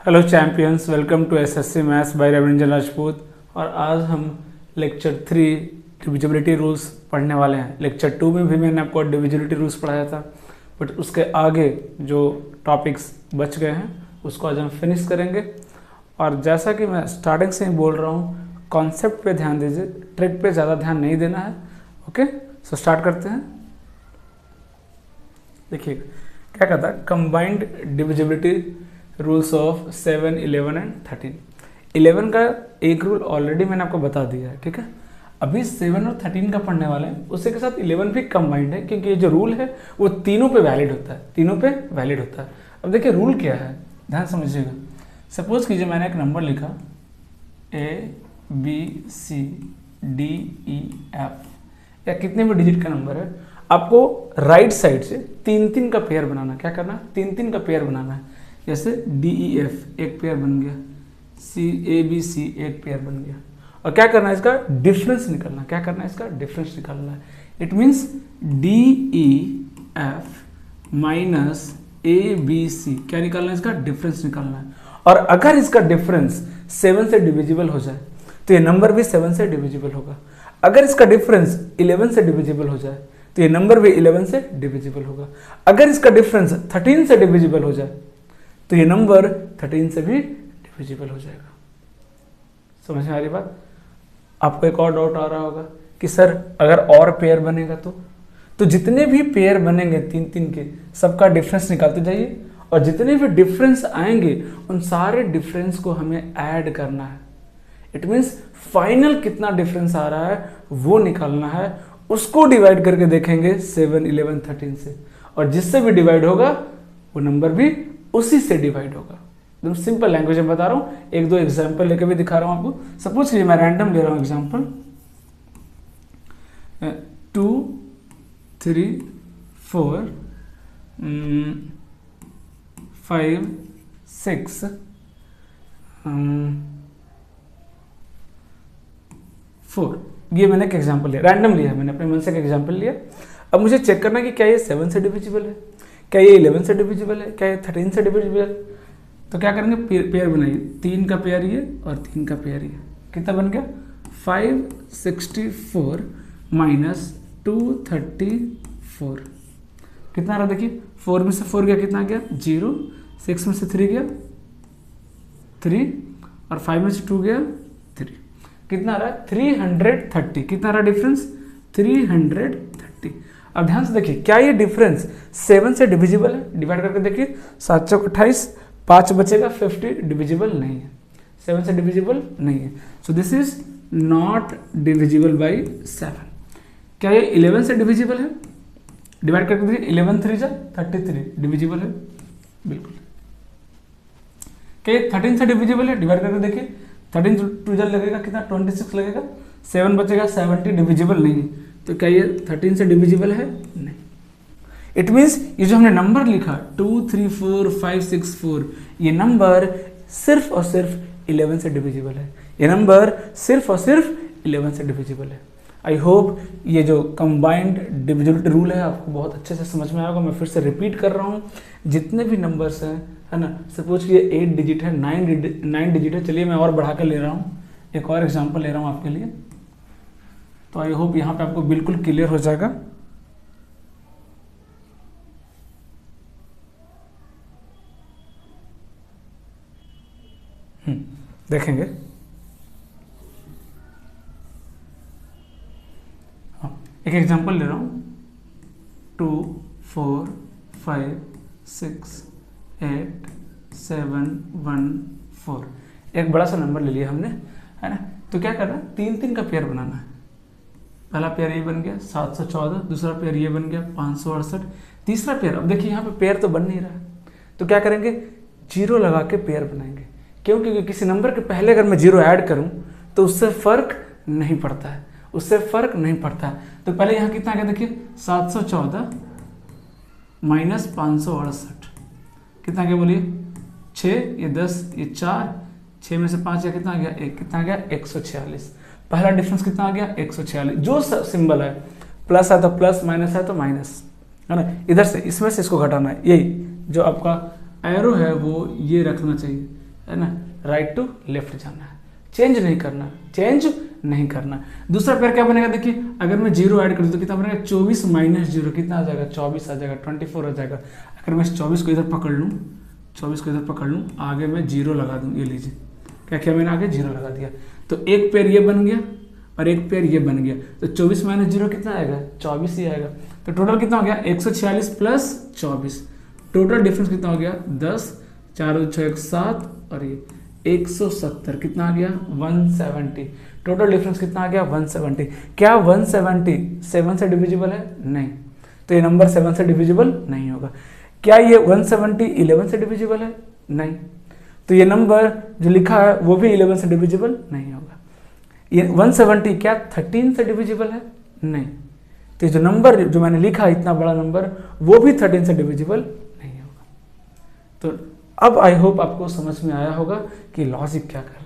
Hello champions, welcome to SSC maths by Ravindra Rajput. और आज हम लेक्चर 3 डिविजिबिलिटी रूल्स पढ़ने वाले हैं। लेक्चर 2 में भी मैंने आपको डिविजिबिलिटी रूल्स पढ़ाया था, बट उसके आगे जो टॉपिक्स बच गए हैं उसको आज हम फिनिश करेंगे। और जैसा कि मैं स्टार्टिंग से ही बोल रहा हूँ, कॉन्सेप्ट पे ध्यान दीजिए, ट्रिक पे ज़्यादा ध्यान नहीं देना है। ओके, सो स्टार्ट करते हैं। देखिए क्या कहता है, combined divisibility rules of 7, 11 and 13। 11 का एक रूल ऑलरेडी मैंने आपको बता दिया है, ठीक है। अभी 7 और 13 का पढ़ने वाले हैं, उसके के साथ 11 भी कंबाइंड है, क्योंकि ये जो रूल है वो तीनों पे वैलिड होता है, तीनों पे वैलिड होता है। अब देखिए रूल क्या है, ध्यान समझिएगा। सपोज कीजिए मैंने एक नंबर लिखा ABCDEF, या कितने भी डिजिट का नंबर है, आपको राइट साइड से 3-3 का पेयर बनाना। क्या करना है? 3-3 का पेयर बनाना है। जैसे DEF एक पेयर बन गया, ABC एक पेयर बन गया। और क्या करना है? इसका डिफरेंस निकालना। क्या करना है? इसका डिफरेंस निकालना है। It means DEF minus ABC, क्या निकालना है? इसका डिफरेंस निकालना है। और अगर इसका डिफरेंस 7 से डिविजिबल हो जाए तो ये नंबर भी 7 से डिविजिबल होगा। अगर इसका डिफरेंस 11 से डिविजिबल हो जाए तो ये नंबर भी 11 से डिविजिबल होगा। अगर इसका डिफरेंस 13 से डिविजिबल हो जाए तो ये नंबर 13 से भी डिविजिबल हो जाएगा। समझ में आ रही बात? आपको एक और डाउट आ रहा होगा कि सर अगर और पेयर बनेगा तो जितने भी पेयर बनेंगे 3-3 के, सबका डिफरेंस निकालते जाइए, और जितने भी डिफरेंस आएंगे उन सारे डिफरेंस को हमें ऐड करना है। इट मीन्स फाइनल कितना डिफरेंस आ रहा है वो निकालना है, उसको डिवाइड करके देखेंगे 7, 11, 13 से, और जिससे भी डिवाइड होगा वो नंबर भी उसी से डिवाइड होगा। एकदम सिंपल लैंग्वेज में बता रहा हूँ, एक दो एग्जाम्पल लेके भी दिखा रहा हूँ आपको। सपोज कीजिए मैं रैंडम ले रहा हूँ एग्जाम्पल 2, 3, 4, 5, 6, 4। ये मैंने एक एग्जाम्पल लिया, रैंडम लिया, मैंने अपने मन से एक एग्जाम्पल लिया। अब मुझे चेक करना कि क्या ये 7 से डिविजिबल है, क्या ये 11 से डिविजिबल है, क्या ये 13 से डिविजिबल है। तो क्या करेंगे? पेयर बनाइए, 3 का पेयर ये और 3 का पेयर ये। कितना बन गया? 564 माइनस 234। कितना रहा देखिए, 4 में से 4 गया, कितना गया? 0। 6 में से 3 गया 3, और 5 में से 2 गया 3। कितना रहा? 330। कितना रहा डिफरेंस? 330। अब ध्यान से देखिए, क्या ये डिफरेंस 7 से डिविजिबल है? डिवाइड करके देखिए, 7 चौक 28, 5 बचेगा 50, डिविजिबल नहीं है, 7 से डिविजिबल नहीं है। So this is not divisible by 7। क्या ये 11 से डिविजिबल है? डिवाइड करके देखिए, 11 3 जा 33, डिविजिबल है बिल्कुल। क्या ये 13 से डिविजिबल है? डिवाइड करके देखिए, 13 2 जा लगेगा कितना? 26 लगेगा, 7 बचेगा 70, डिविजिबल नहीं है। तो क्या ये 13 से डिविजिबल है? नहीं। इट मीन्स ये जो हमने नंबर लिखा 2, 3, 4, 5, 6, 4, ये नंबर सिर्फ और सिर्फ 11 से डिविजिबल है। ये नंबर सिर्फ और सिर्फ 11 से डिविजिबल है। आई होप ये जो कंबाइंड डिविजिबिलिटी रूल है आपको बहुत अच्छे से समझ में आएगा। मैं फिर से रिपीट कर रहा हूँ, जितने भी नंबर्स हैं, है ना, सपोज कि ये 8 डिजिट है, 9 डिजिट है। चलिए मैं और बढ़ा कर ले रहा हूँ, एक और एग्जाम्पल ले रहा हूँ आपके लिए। तो आई होप यहाँ पे आपको बिल्कुल क्लियर हो जाएगा। देखेंगे, हाँ, एक एग्जांपल ले रहा हूँ 2, 4, 5, 6, 8, 7, 1, 4। एक बड़ा सा नंबर ले लिया हमने, है ना। तो क्या करना है? 3-3 का पेयर बनाना है। पहला पेयर ये बन गया 714, दूसरा पेयर ये बन गया 568, तीसरा पेयर। अब देखिए यहाँ पे पेयर तो बन नहीं रहा है, तो क्या करेंगे? 0 लगा के पेयर बनाएंगे। क्यों? क्योंकि किसी नंबर के पहले अगर मैं 0 ऐड करूं तो उससे फर्क नहीं पड़ता है, उससे फर्क नहीं पड़ता है। तो पहले यहाँ कितना आ गया देखिए, 714 माइनस 568, कितना आ गया बोलिए? 6, ये 10, ये 4, 6 में से 5 या कितना आ गया? 1। कितना आ गया? 146। पहला डिफरेंस कितना आ गया? 146। जो सिंबल है, प्लस है तो प्लस, माइनस है तो माइनस, है ना। इधर से इसमें से इसको घटाना है। यही जो आपका एरो है वो ये रखना चाहिए, है ना, राइट टू लेफ्ट जाना है, चेंज नहीं करना, चेंज नहीं करना। दूसरा पेयर क्या बनेगा देखिए, अगर मैं 0 ऐड कर दूँ तो कितना बनेगा, 24 माइनस 0 कितना आ जाएगा, 24 आ जाएगा, 24 आ जाएगा। अगर मैं 24 को इधर पकड़ लूँ, 24 को इधर पकड़ लूँ, आगे मैं 0 लगा दूँ, ये लीजिए क्या किया मैंने, आगे 0 लगा दिया, तो एक पेयर ये बन गया और एक पेयर ये बन गया, तो 24 माइनस 0 कितना आएगा, 24 ही आएगा। तो टोटल कितना हो गया, 146 प्लस 24, टोटल डिफरेंस कितना हो गया, 10, 4 6 7 और ये 170, कितना आ गया, 170। टोटल डिफरेंस कितना आ गया, 170। क्या 170 7 से डिविजिबल है, नहीं, तो ये नंबर 7 से डिविजिबल नहीं होगा। क्या ये 170 11 से डिविजिबल है, नहीं, तो ये नंबर जो लिखा है वो भी 11 से डिविजिबल नहीं होगा। ये 170 क्या 13 से डिविजिबल है, नहीं, तो ये जो नंबर जो मैंने लिखा इतना बड़ा नंबर वो भी 13 से डिविजिबल नहीं होगा। तो अब आई होप आपको समझ में आया होगा कि लॉजिक क्या कर रहा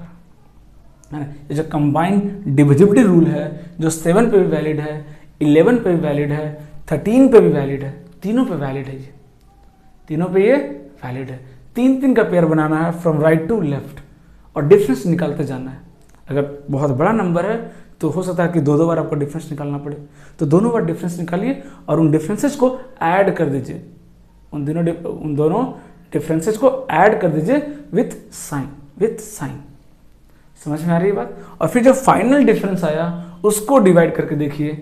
है। ये जो कंबाइंड डिविजिबिलिटी रूल है जो 7 पे भी वैलिड है, 11 पे भी वैलिड है, 13 पे भी वैलिड है, तीनों पे वैलिड है, ये तीनों पे ये वैलिड है। 3 का पेयर बनाना है फ्रॉम राइट टू लेफ्ट और डिफरेंस निकालते जाना है। अगर बहुत बड़ा नंबर है तो हो सकता है कि 2 बार आपको डिफरेंस निकालना पड़े, तो दोनों बार डिफरेंस निकालिए और उन डिफरेंसेस को ऐड कर दीजिए, उन दोनों डिफरेंसेस को ऐड कर दीजिए विथ साइन। समझ में आ रही है बात। और फिर जो फाइनल डिफरेंस आया उसको डिवाइड करके देखिए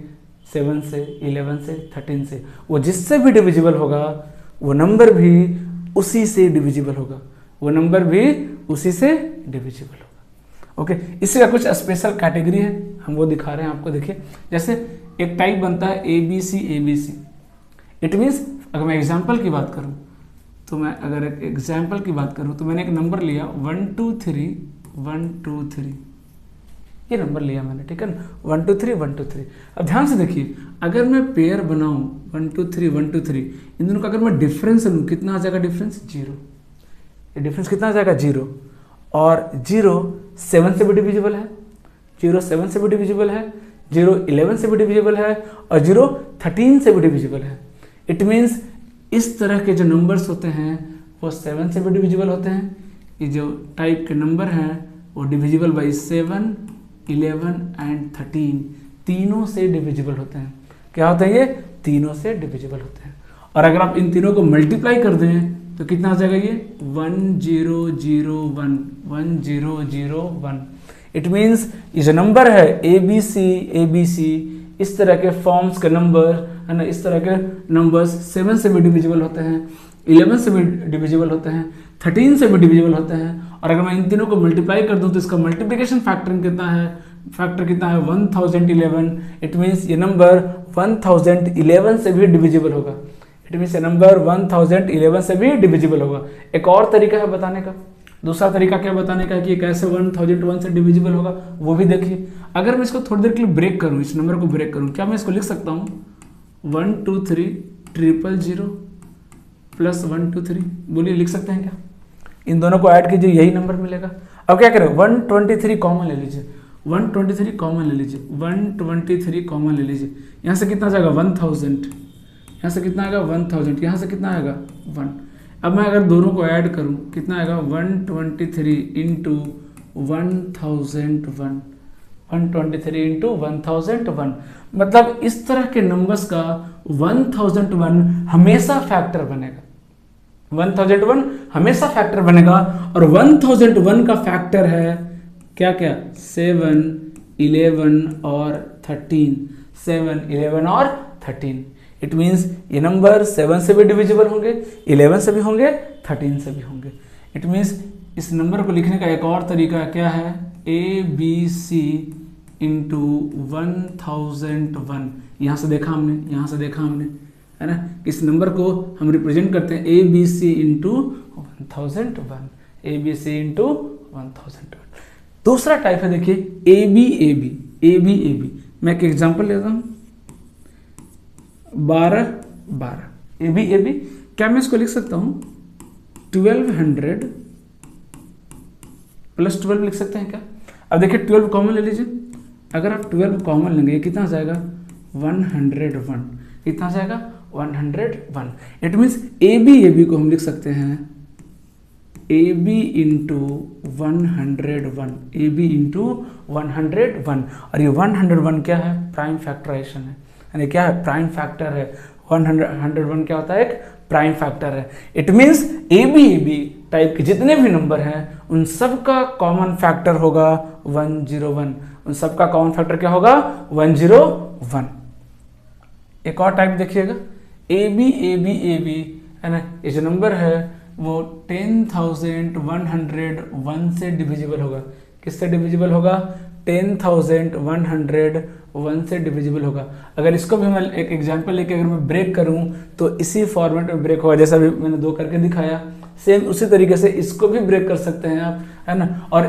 7 से, 11 से, 13 से, वो जिससे भी डिविजिबल होगा वो नंबर भी उसी से डिविजिबल होगा, वो नंबर भी उसी से डिविजिबल होगा। ओके, इसी का कुछ स्पेशल कैटेगरी है, हम वो दिखा रहे हैं आपको। देखिए जैसे एक टाइप बनता है ABC। इट मीन्स अगर मैं एग्जाम्पल की बात करूँ तो तो मैंने एक नंबर लिया 1 2 3 ये नंबर लिया मैंने, ठीक है ना, 1 2 3। अब ध्यान से देखिए, अगर मैं पेयर बनाऊं 1 2 3 इन दोनों का अगर मैं डिफरेंस लूँ कितना आ जाएगा, डिफरेंस 0। ये डिफरेंस कितना आ जाएगा, 0। और 0 7 से भी डिविजिबल है, 0 7 से भी डिविजिबल है, 0 11 से भी डिविजिबल है और 0 13 से भी डिविजिबल है। इट मीन्स इस तरह के जो नंबर्स होते हैं वो 7 से भी डिविजिबल होते हैं। ये जो टाइप के नंबर हैं वो डिविजिबल बाई 7, 11 एंड 13 तीनों से डिविजिबल होते हैं। क्या होते हैं ये, तीनों से डिविजिबल होते हैं। और अगर आप इन तीनों को मल्टीप्लाई कर दें तो कितना आ जाएगा ये 1001। इट मीन्स ये जो नंबर है ABC इस तरह के फॉर्म्स के नंबर है ना, इस तरह के नंबर्स 7 से भी डिविजिबल होते हैं, 11 से भी डिविजिबल होते हैं, 13 से भी डिविजिबल होते हैं। और अगर मैं इन तीनों को मल्टीप्लाई कर दूं तो इसका मल्टीप्लिकेशन फैक्टर कितना है, 1011। इट मीन्स ये नंबर 1011 से भी डिविजिबल होगा। इट मीन्स ये नंबर 1011 से भी डिविजिबल होगा। एक और तरीका है बताने का, दूसरा तरीका क्या बताने का है कि कैसे 1001 से डिविजिबल होगा वो भी देखिए। अगर मैं इसको थोड़ी देर के लिए ब्रेक करूं, इस नंबर को ब्रेक करूं, क्या मैं इसको लिख सकता हूं 1 2 3 000 प्लस 1 2 3, बोलिए लिख सकते हैं क्या? इन दोनों को ऐड कीजिए, यही नंबर मिलेगा। अब क्या करें, 123 कॉमन ले लीजिए, 123 कॉमन ले लीजिए, 123 कॉमन ले लीजिए। यहाँ से कितना जाएगा 1000, यहाँ से कितना आएगा 1000, यहाँ से कितना आएगा 1। अब मैं अगर दोनों को ऐड करूं कितना आएगा 123 इंटू 1001, 123 इंटू 1001। मतलब इस तरह के नंबर्स का 1001 हमेशा फैक्टर बनेगा, 1001 हमेशा फैक्टर बनेगा। और 1001 का फैक्टर है क्या क्या, 7, 11 और 13, 7, 11 और 13। इट मीन्स ये नंबर 7 से भी डिविजिबल होंगे, 11 से भी होंगे, 13 से भी होंगे। इट मीन्स इस नंबर को लिखने का एक और तरीका क्या है, ABC इंटू 1001। यहाँ से देखा हमने, यहाँ से देखा हमने, है ना। इस नंबर को हम रिप्रेजेंट करते हैं ABC इंटू 1001, ABC इंटू 1001। दूसरा टाइप है देखिए ABAB। मैं एक एग्जांपल लेता हूँ 12 ABAB। क्या मैं इसको लिख सकता हूँ 1200 प्लस 12 लिख सकते हैं क्या? अब देखिए 12 कॉमन ले लीजिए, अगर आप 12 कॉमन लेंगे कितना जाएगा 101, कितना जाएगा 101। इट मीन्स ABAB को हम लिख सकते हैं A B into 101, A B into 101, और ये 101 क्या है? प्राइम फैक्टराइजेशन है, यानी क्या है? प्राइम फैक्टर है। 101 क्या होता है? एक प्राइम फैक्टर है। It means A B type के जितने भी नंबर हैं उन सब का कॉमन फैक्टर होगा 101, उन सब का कॉमन फैक्टर क्या होगा? 101। एक और टाइप देखिएगा, ए बी है ना, ये जो नंबर है वो 10,101 से डिविजिबल होगा। किससे डिविजिबल होगा? 10,101 से डिविजिबल होगा। अगर इसको भी मैं एक एग्जांपल लेके अगर मैं ब्रेक करूं तो इसी फॉर्मेट में ब्रेक होगा, जैसा भी मैंने 2 करके दिखाया, सेम उसी तरीके से इसको भी ब्रेक कर सकते हैं आप, है ना। और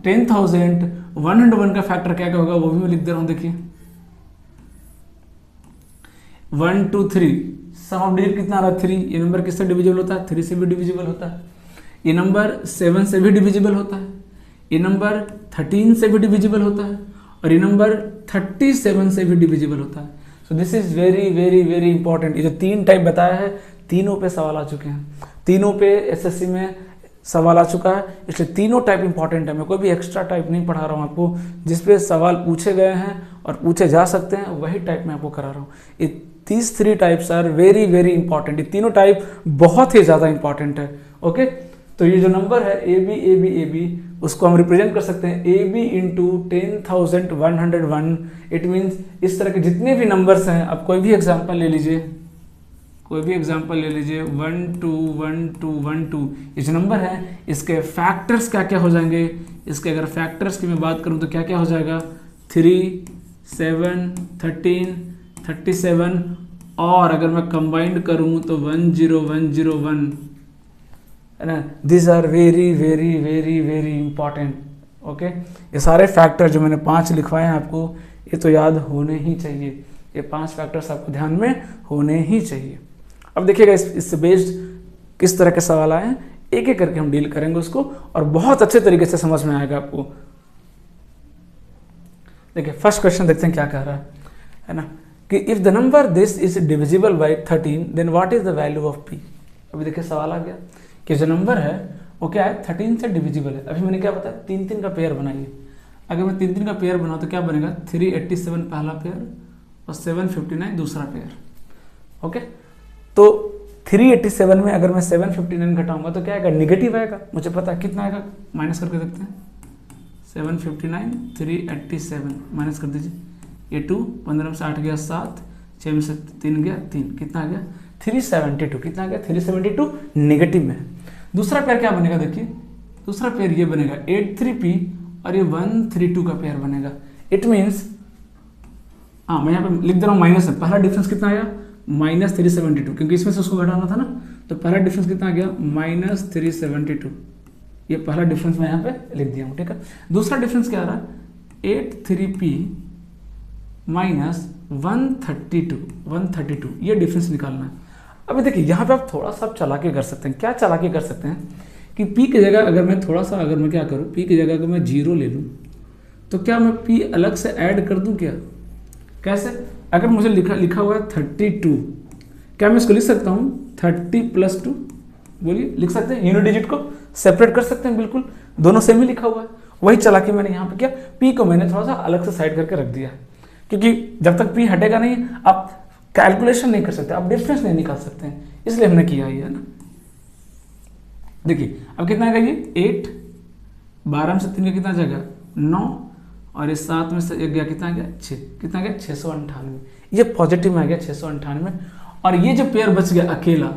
10,101 का फैक्टर क्या क्या होगा वो भी मैं लिख दे रहा हूं, देखिए 1 2 3, सम ऑफ डिजिट कितना आ रहा है? 3। ये नंबर किससे डिविजिबल होता है? 3 से भी डिविजिबल होता है। ये नंबर 7 से भी डिविजिबल होता है। ये नंबर 13 से भी डिविजिबल होता है, और ये नंबर 37 से भी डिविजिबल होता है। So this is very very very important. ये जो 3 टाइप बताया है, तीनों पे सवाल आ चुके हैं, तीनों पे एसएससी में सवाल आ चुका है, इसलिए तीनों टाइप इंपॉर्टेंट है। मैं कोई भी एक्स्ट्रा टाइप नहीं पढ़ा रहा हूँ आपको, जिस पे सवाल पूछे गए हैं और पूछे जा सकते हैं वही टाइप मैं आपको करा रहा हूँ। ये 3 types are very very important. ये तीनों टाइप बहुत ही ज़्यादा इंपॉर्टेंट है। ओके, तो ये जो नंबर है ए बी उसको हम रिप्रेजेंट कर सकते हैं A B into 10,101। It means इस तरह के जितने भी नंबर्स हैं, आप कोई भी एग्जाम्पल ले लीजिए, 1 2 1 2 1 2, ये जो नंबर है इसके फैक्टर्स क्या क्या हो जाएंगे? इसके अगर फैक्टर्स की मैं बात करूं तो क्या क्या हो जाएगा? 3 7 13 37, और अगर मैं कंबाइंड करूं तो 10101, है ना। This are very very very very important. Okay, ये सारे फैक्टर जो मैंने 5 लिखवाए हैं आपको, ये तो याद होने ही चाहिए। ये 5 फैक्टर्स आपको ध्यान में होने ही चाहिए। अब देखिएगा इससे बेस्ड किस तरह के सवाल आए हैं, एक एक करके हम डील करेंगे उसको, और बहुत अच्छे तरीके से समझ में आएगा आपको। देखिए फर्स्ट क्वेश्चन देखते हैं क्या कह रहा है ना, कि if the number this is divisible by 13 then what is the value of P. अभी देखिए सवाल आ गया कि जो नंबर है वो क्या है? 13 से डिविजिबल है। अभी मैंने क्या बताया? 3 का पेयर बनाइए। अगर मैं 3 का पेयर बनाऊँ तो क्या बनेगा? 387 पहला पेयर और 759 दूसरा पेयर। ओके, तो 387 में अगर मैं 759 घटाऊंगा तो क्या आएगा? निगेटिव आएगा। मुझे पता है कितना आएगा, माइनस करके देखते हैं। 759 387 माइनस कर दीजिए, ये 2, 15 में से 8 गया 7, 6 में से 3 गया 3, कितना आ गया? 372। कितना आ गया? 372 निगेटिव में है। दूसरा पेयर क्या बनेगा? देखिए दूसरा पेयर ये बनेगा 83p, और ये 132 का पेयर बनेगा। इट मीन्स मैं यहाँ पे लिख दे रहा हूँ माइनस है। पहला डिफरेंस कितना आया? -372, क्योंकि इसमें से उसको घटाना था ना, तो पहला डिफरेंस कितना आ गया? -372। ये पहला डिफरेंस मैं यहाँ पे लिख दिया हूँ, ठीक है। दूसरा डिफरेंस क्या आ रहा है? 83p -132, ये डिफरेंस निकालना है। अभी देखिए यहाँ पे आप थोड़ा सा चालाकी कर सकते हैं। क्या चालाकी कर सकते हैं कि p की जगह अगर मैं थोड़ा सा, अगर मैं क्या करूँ, p की जगह अगर मैं 0 ले लूँ तो क्या मैं p अलग से ऐड कर दूँ क्या? कैसे? अगर मुझे लिखा हुआ है 32, क्या मैं इसको लिख सकता हूँ 30 + 2? बोलिए, लिख सकते हैं? यूनिट डिजिट को सेपरेट कर सकते हैं, बिल्कुल दोनों सेम ही लिखा हुआ है। वही चालाकी मैंने यहाँ पे किया, p को मैंने थोड़ा सा अलग से साइड करके रख दिया, क्योंकि जब तक p हटेगा नहीं आप कैलकुलेशन नहीं कर सकते, आप डिफरेंस नहीं निकाल सकते हैं, इसलिए हमने किया है ना। देखिए अब कितना आएगा? ये 8, 12 में से 3 का कितना जाएगा? 9, और ये 7 में से 1 गया, कितना आ गया? 6, कितना आ गया? 698। ये पॉजिटिव में आ गया 698। और ये जो पेयर बच गया अकेला,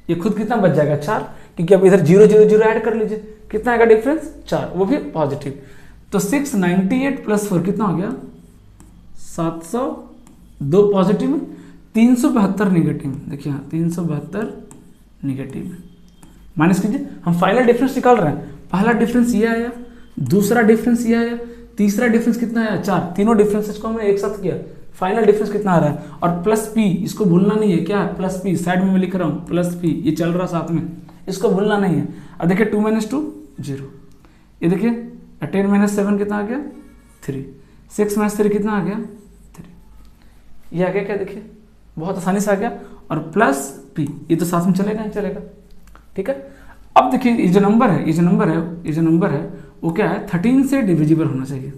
ये खुद कितना बच जाएगा? 4, क्योंकि अब इधर 0 0 0 ऐड कर लीजिए, कितना आएगा डिफरेंस? 4, वो भी पॉजिटिव। तो 698 + 4 कितना हो गया? 702 पॉजिटिव में, 372 निगेटिव में। देखिए हाँ, 372 निगेटिव में। माइनस कीजिए, हम फाइनल डिफरेंस निकाल रहे हैं। पहला डिफरेंस ये आया, दूसरा डिफरेंस ये आया, तीसरा डिफरेंस कितना आया? 4। तीनों डिफरेंसेस को हमने एक साथ किया, फाइनल डिफरेंस कितना आ रहा है? और प्लस p, इसको भूलना नहीं है। क्या है? प्लस p, साइड में मैं लिख रहा हूँ प्लस p, ये चल रहा साथ में, इसको भूलना नहीं है। अब देखिए 2 - 2 0, ये देखिए 10 - 7 कितना आ गया? 3, 6 - 3 कितना आ गया? 3, ये आ गया क्या? देखिए बहुत आसानी से आ गया। और प्लस p, ये तो साथ में चलेगा ही चलेगा, ठीक है। अब देखिए ये जो नंबर है, ये जो नंबर है वो क्या है, 13 से डिविजिबल होना चाहिए।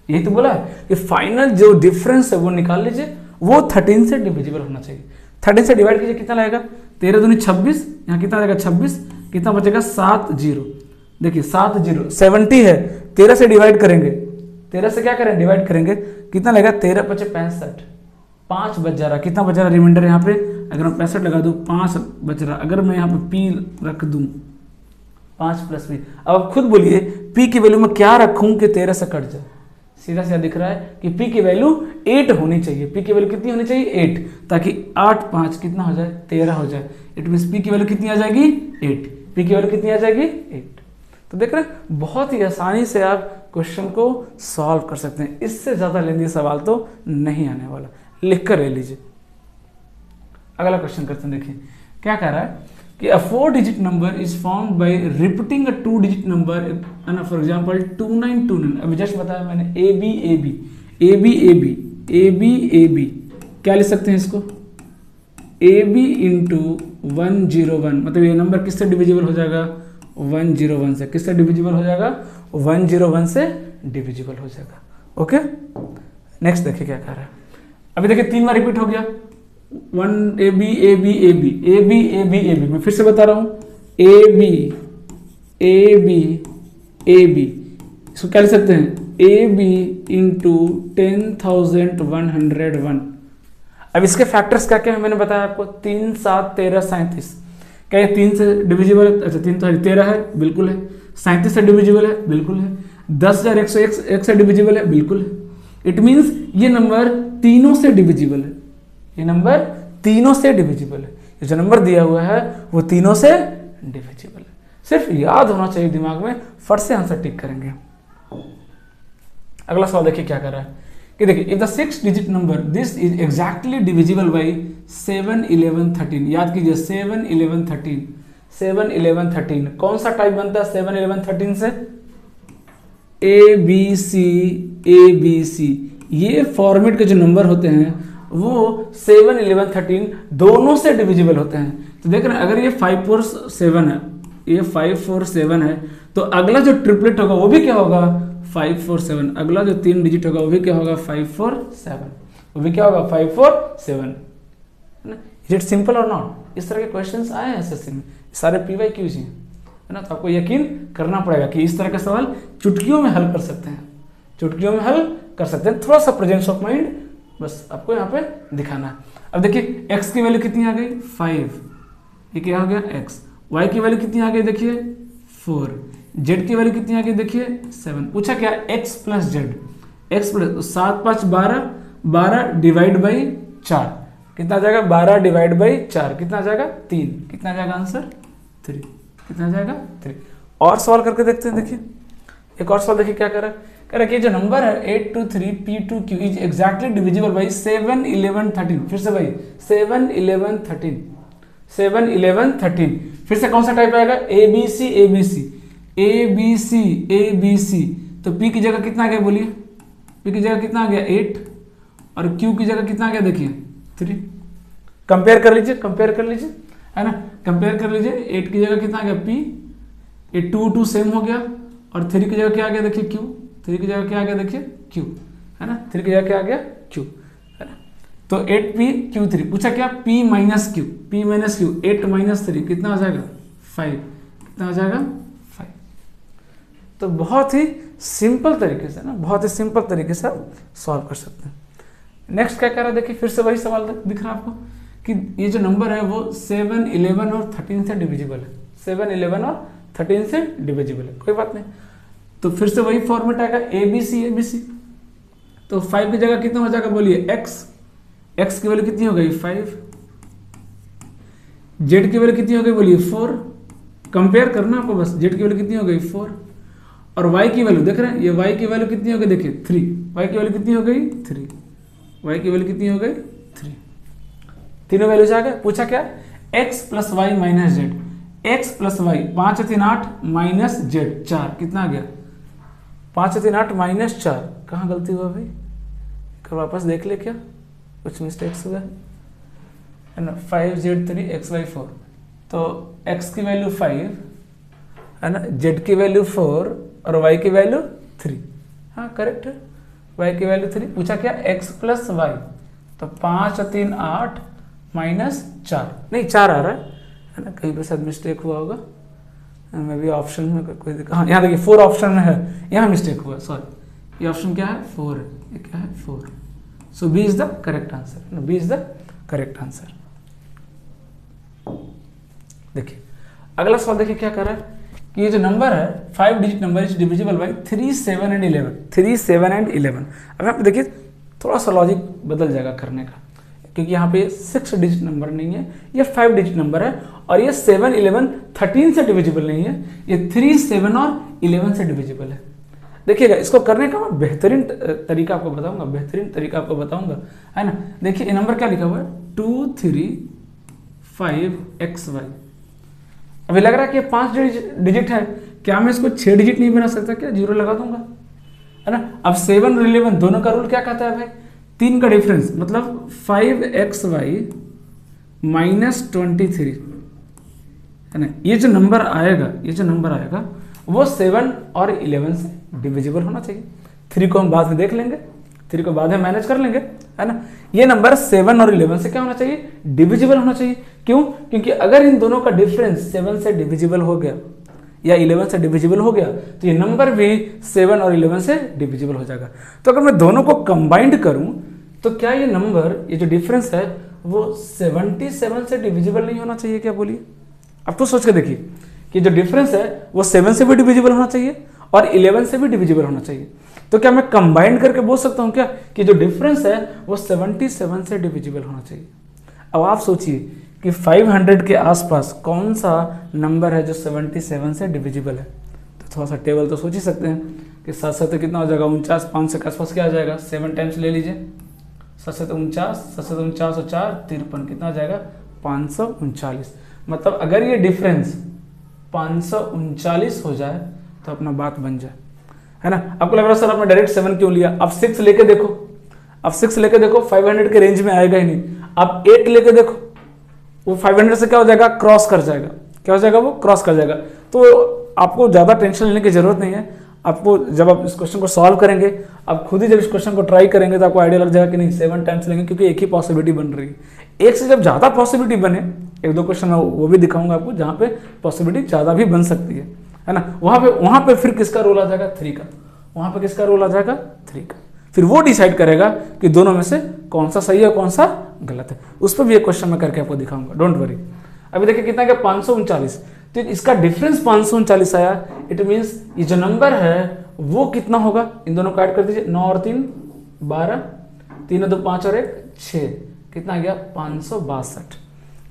यही तो बोला है कि फाइनल जो डिफरेंस है वो निकाल लीजिए, वो 13 से डिविजिबल होना चाहिए। 13 से डिवाइड कीजिए, कितना लगेगा, 13 दूनी 26, यहाँ कितना रहेगा 26, कितना बचेगा 7 जीरो। देखिए 7 जीरो 70 है, 13 से डिवाइड करेंगे, 13 से क्या करें डिवाइड करेंगे, कितना लगेगा 13 पचे 65, 5 बच जा रहा, कितना बच रहा रिमाइंडर यहाँ पे, अगर मैं 65 लगा दूँ 5 बच रहा, अगर मैं यहाँ पे पी रख दूँ 5 प्लस पी, अब आप खुद बोलिए पी की वैल्यू में क्या रखूँ कि 13 से कट जाए, सीधा सीधा दिख रहा है कि पी की वैल्यू 8 होनी चाहिए। पी की वैल्यू कितनी होनी चाहिए 8, ताकि 8 5 कितना हो जाए 13 हो जाए। इट मीन्स पी की वैल्यू कितनी आ जाएगी 8, पी की वैल्यू कितनी आ जाएगी 8। तो देख रहे हैं बहुत ही आसानी से आप क्वेश्चन को सॉल्व कर सकते हैं, इससे ज़्यादा लेंदी सवाल तो नहीं आने वाला, लिख कर ले लीजिए। अगला क्वेश्चन करते हैं, देखिए क्या कह रहा है कि a 4-digit number is formed by repeating a 2-digit number, for example 2929। अभी जस्ट बताया मैंने AB क्या लिख सकते हैं इसको, AB इंटू 101, मतलब ये नंबर किससे डिविजिबल हो जाएगा 101 से, किससे डिविजिबल हो जाएगा 101 से डिविजिबल हो जाएगा। ओके नेक्स्ट देखिए क्या कह रहा है, अभी देखिए 3 बार रिपीट हो गया, 1 AB, मैं फिर से बता रहा हूं AB, इसको क्या लिख सकते हैं AB इंटू 10,101। अब इसके फैक्टर्स क्या क्या है मैंने बताया आपको, 3 7 13 37। क्या ये 3 से डिविजिबल है, अच्छा 3 तो 13 है बिल्कुल है, 37 से डिविजिबल है बिल्कुल है, 10,101 से डिविजिबल है बिल्कुल है। इट मीन्स ये नंबर तीनों से डिविजिबल है, ये नंबर तीनों से डिविजिबल है, ये जो नंबर दिया हुआ है वो तीनों से डिविजिबल है। सिर्फ याद होना चाहिए दिमाग में, फट से आंसर टिक करेंगे। अगला सवाल देखिए क्या कर रहा है कि देखिए if the 6-digit number this is exactly divisible by 7 11 13। याद कीजिए 7 11 13 कौन सा टाइप बनता है 7 11 13 से, ABC। ये फॉर्मेट के जो नंबर होते हैं वो 7 11 13 दोनों से डिविजिबल होते हैं। तो देख रहे हैं अगर ये 5 4 7 है, ये 5 4 7 है, तो अगला जो ट्रिपलेट होगा वो भी क्या होगा 5 4 7, अगला जो 3 डिजिट होगा वो भी क्या होगा 5 4 7, वो भी क्या होगा 5 4 7। इज इट सिंपल और नॉट? इस तरह के क्वेश्चंस आए हैं एसएससी में, सारे PYQs हैं, है ना। तो आपको यकीन करना पड़ेगा कि इस तरह का सवाल चुटकियों में हल कर सकते हैं, चुटकियों में हल कर सकते हैं। थोड़ा सा प्रेजेंस ऑफ माइंड बस आपको यहाँ पे दिखाना है। अब देखिए x की वैल्यू कितनी आ गई 5, ये क्या हो गया x, y की वैल्यू कितनी आ गई देखिए 4, z की वैल्यू कितनी आ गई देखिए 7। पूछा क्या x plus z, x plus 7 5 12, 12 divide by 4 कितना आ जाएगा, 12 डिवाइड बाई 4 कितना आ जाएगा 3, कितना आ जाएगा आंसर 3, कितना आ जाएगा 3। और सवाल करके देखते हैं, देखिए एक और सवाल देखिए क्या कर रहा है, कह रहा है कि जो नंबर है 823 P2Q is exactly divisible by 7 11 13। फिर से भाई 7 11 13, 7 11 13, फिर से कौन सा टाइप आएगा ABC। तो P की जगह कितना आ गया बोलिए, P की जगह कितना आ गया 8 और Q की जगह कितना आ गया देखिए 3। कंपेयर कर लीजिए, है ना, कंपेयर कर लीजिए। 8 की जगह कितना आ गया P, ये 2 सेम हो गया, और 3 की जगह क्या आ गया देखिए Q, 3 की जगह क्या आ गया देखिए Q, है ना, 3 की जगह क्या आ गया Q, है ना। तो 8P Q3, पूछा क्या P माइनस Q, 8 माइनस 3 कितना आ जाएगा 5, कितना आ जाएगा 5। तो बहुत ही सिंपल तरीके से ना, बहुत ही सिंपल तरीके से आप सॉल्व कर सकते हैं। नेक्स्ट क्या कह रहा है देखिए, फिर से वही सवाल दिख रहा है आपको कि ये जो नंबर है वो 7 11 और 13 से डिविजिबल है, 7 11 और 13 से डिविजिबल है, कोई बात नहीं। तो फिर से वही फॉर्मेट आएगा ABC। तो 5 की जगह कितना हो जाएगा बोलिए x की वैल्यू कितनी हो गई 5, z की वैल्यू कितनी हो गई बोलिए 4, कंपेयर करना आपको बस, z की वैल्यू कितनी हो गई 4, और y की वैल्यू देख रहे हैं, ये y की वैल्यू कितनी हो गई देखिए 3, y की वैल्यू कितनी हो गई 3, y की वैल्यू कितनी हो गई 3, तीनों वैल्यूज आ गए। पूछा क्या x plus Y minus Z, x plus Y 5 3 8 minus Z 4 कितना आ गया 5 3 8 माइनस 4। कहाँ गलती हुआ भाई, एक वापस देख ले, क्या कुछ मिस्टेक्स हुआ है ना। 5 Z 3 XY 4, तो x की वैल्यू 5 है ना, z की वैल्यू 4 और y की वैल्यू 3। हाँ करेक्ट है, y की वैल्यू 3। पूछा क्या x प्लस वाई, तो 5 और 3 8 माइनस 4, नहीं 4 आ रहा है ना, कहीं पे शायद मिस्टेक हुआ होगा, मैं भी ऑप्शन में कोई हाँ यहाँ देखिए 4 ऑप्शन में है, यहाँ मिस्टेक हुआ, सॉरी, ये ऑप्शन क्या है 4 है, ये क्या है 4। So B is the correct answer, B is the correct answer. देखिए अगला सवाल देखिए क्या कर रहा है कि ये जो नंबर है 5 digit number is divisible by 3, 7 and 11, 3, 7 and 11। अब यहाँ पे देखिए थोड़ा सा लॉजिक बदल जाएगा करने का, क्योंकि यहाँ पे 6 डिजिट नंबर नहीं है, ये 5 डिजिट नंबर है, और ये 7, 11, 13 से डिविजिबल नहीं है, ये 3, 7 और 11 से डिविजिबल है। देखिएगा इसको करने का मैं बेहतरीन तरीका आपको बताऊंगा, बेहतरीन तरीका आपको बताऊंगा, है ना। देखिए ये नंबर क्या लिखा हुआ है 2, 3, 5 XY। अभी लग रहा है कि 5 डिजिट है, क्या मैं इसको 6 डिजिट नहीं बना सकता क्या, 0 लगा दूंगा, है ना। अब 7 और 11 दोनों का रूल क्या कहता है भाई, 3 का डिफरेंस, मतलब 5XY माइनस 23, है ना। ये जो नंबर आएगा, ये जो नंबर आएगा वो 7 और 11 से डिविजिबल होना चाहिए। 3 को हम बाद में देख लेंगे, 3 को बाद में मैनेज कर लेंगे, है ना। ये नंबर 7 और 11 से क्या होना चाहिए, डिविजिबल होना चाहिए। क्यों, क्योंकि अगर इन दोनों का डिफरेंस 7 से डिविजिबल हो गया या 11 से डिविजिबल हो गया, तो ये नंबर भी 7 और 11 से डिविजिबल हो जाएगा। तो अगर मैं दोनों को कंबाइंड करूं तो क्या ये नंबर, ये जो डिफरेंस है वो 77 से डिविजिबल नहीं होना चाहिए क्या, बोलिए। अब तो सोच के देखिए कि जो डिफरेंस है वो 7 से भी डिविजिबल होना चाहिए और 11 से भी डिविजिबल होना चाहिए। तो क्या मैं कंबाइन करके बोल सकता हूं क्या कि जो डिफरेंस है वो 77 से डिविजिबल होना चाहिए। अब आप सोचिए कि 500 के आसपास कौन सा नंबर है जो 77 से डिविजिबल है। तो थोड़ा सा टेबल तो सोच ही सकते हैं कि 7 कितना हो जाएगा 49, 500 के आसपास क्या आ जाएगा, 7 टाइम्स ले लीजिए, 7 49, 49 और 4 53, कितना आ जाएगा 539। मतलब अगर ये डिफरेंस 539 हो जाए तो अपना बात बन जाए, है ना। आपको लग रहा है सर आपने डायरेक्ट 7 क्यों लिया, अब 6 लेके देखो, अब 6 लेके देखो 500 के रेंज में आएगा ही नहीं। अब 8 लेके देखो, वो 500 से क्या हो जाएगा, क्रॉस कर जाएगा, क्या हो जाएगा, वो क्रॉस कर जाएगा। तो आपको ज़्यादा टेंशन लेने की जरूरत नहीं है। आपको जब आप इस क्वेश्चन को सॉल्व करेंगे, आप खुद ही जब इस क्वेश्चन को ट्राई करेंगे तो आपको आइडिया लग जाएगा कि नहीं 7 टाइम्स लेंगे, क्योंकि एक ही पॉसिबिलिटी बन रही है। एक से जब ज़्यादा पॉसिबिलिटी बने, 1-2 क्वेश्चन मैं वो भी दिखाऊंगा आपको जहाँ पे पॉसिबिलिटी ज़्यादा भी बन सकती है ना। वहाँ पे फिर किसका रोल आ जाएगा, 3 का। वहाँ पे किसका रोल आ जाएगा, 3 का। फिर वो डिसाइड करेगा कि दोनों में से कौन सा सही है कौन सा गलत है। उस पर भी एक क्वेश्चन मैं करके आपको दिखाऊंगा, डोंट वरी। अभी देखिए कितना क्या 539, तो इसका डिफरेंस 539 आया। इट मीन्स ये जो नंबर है वो कितना होगा, इन दोनों को ऐड कर दीजिए, 9 और 3 12, 3 और 2 5 और 1 6, कितना आ गया 562।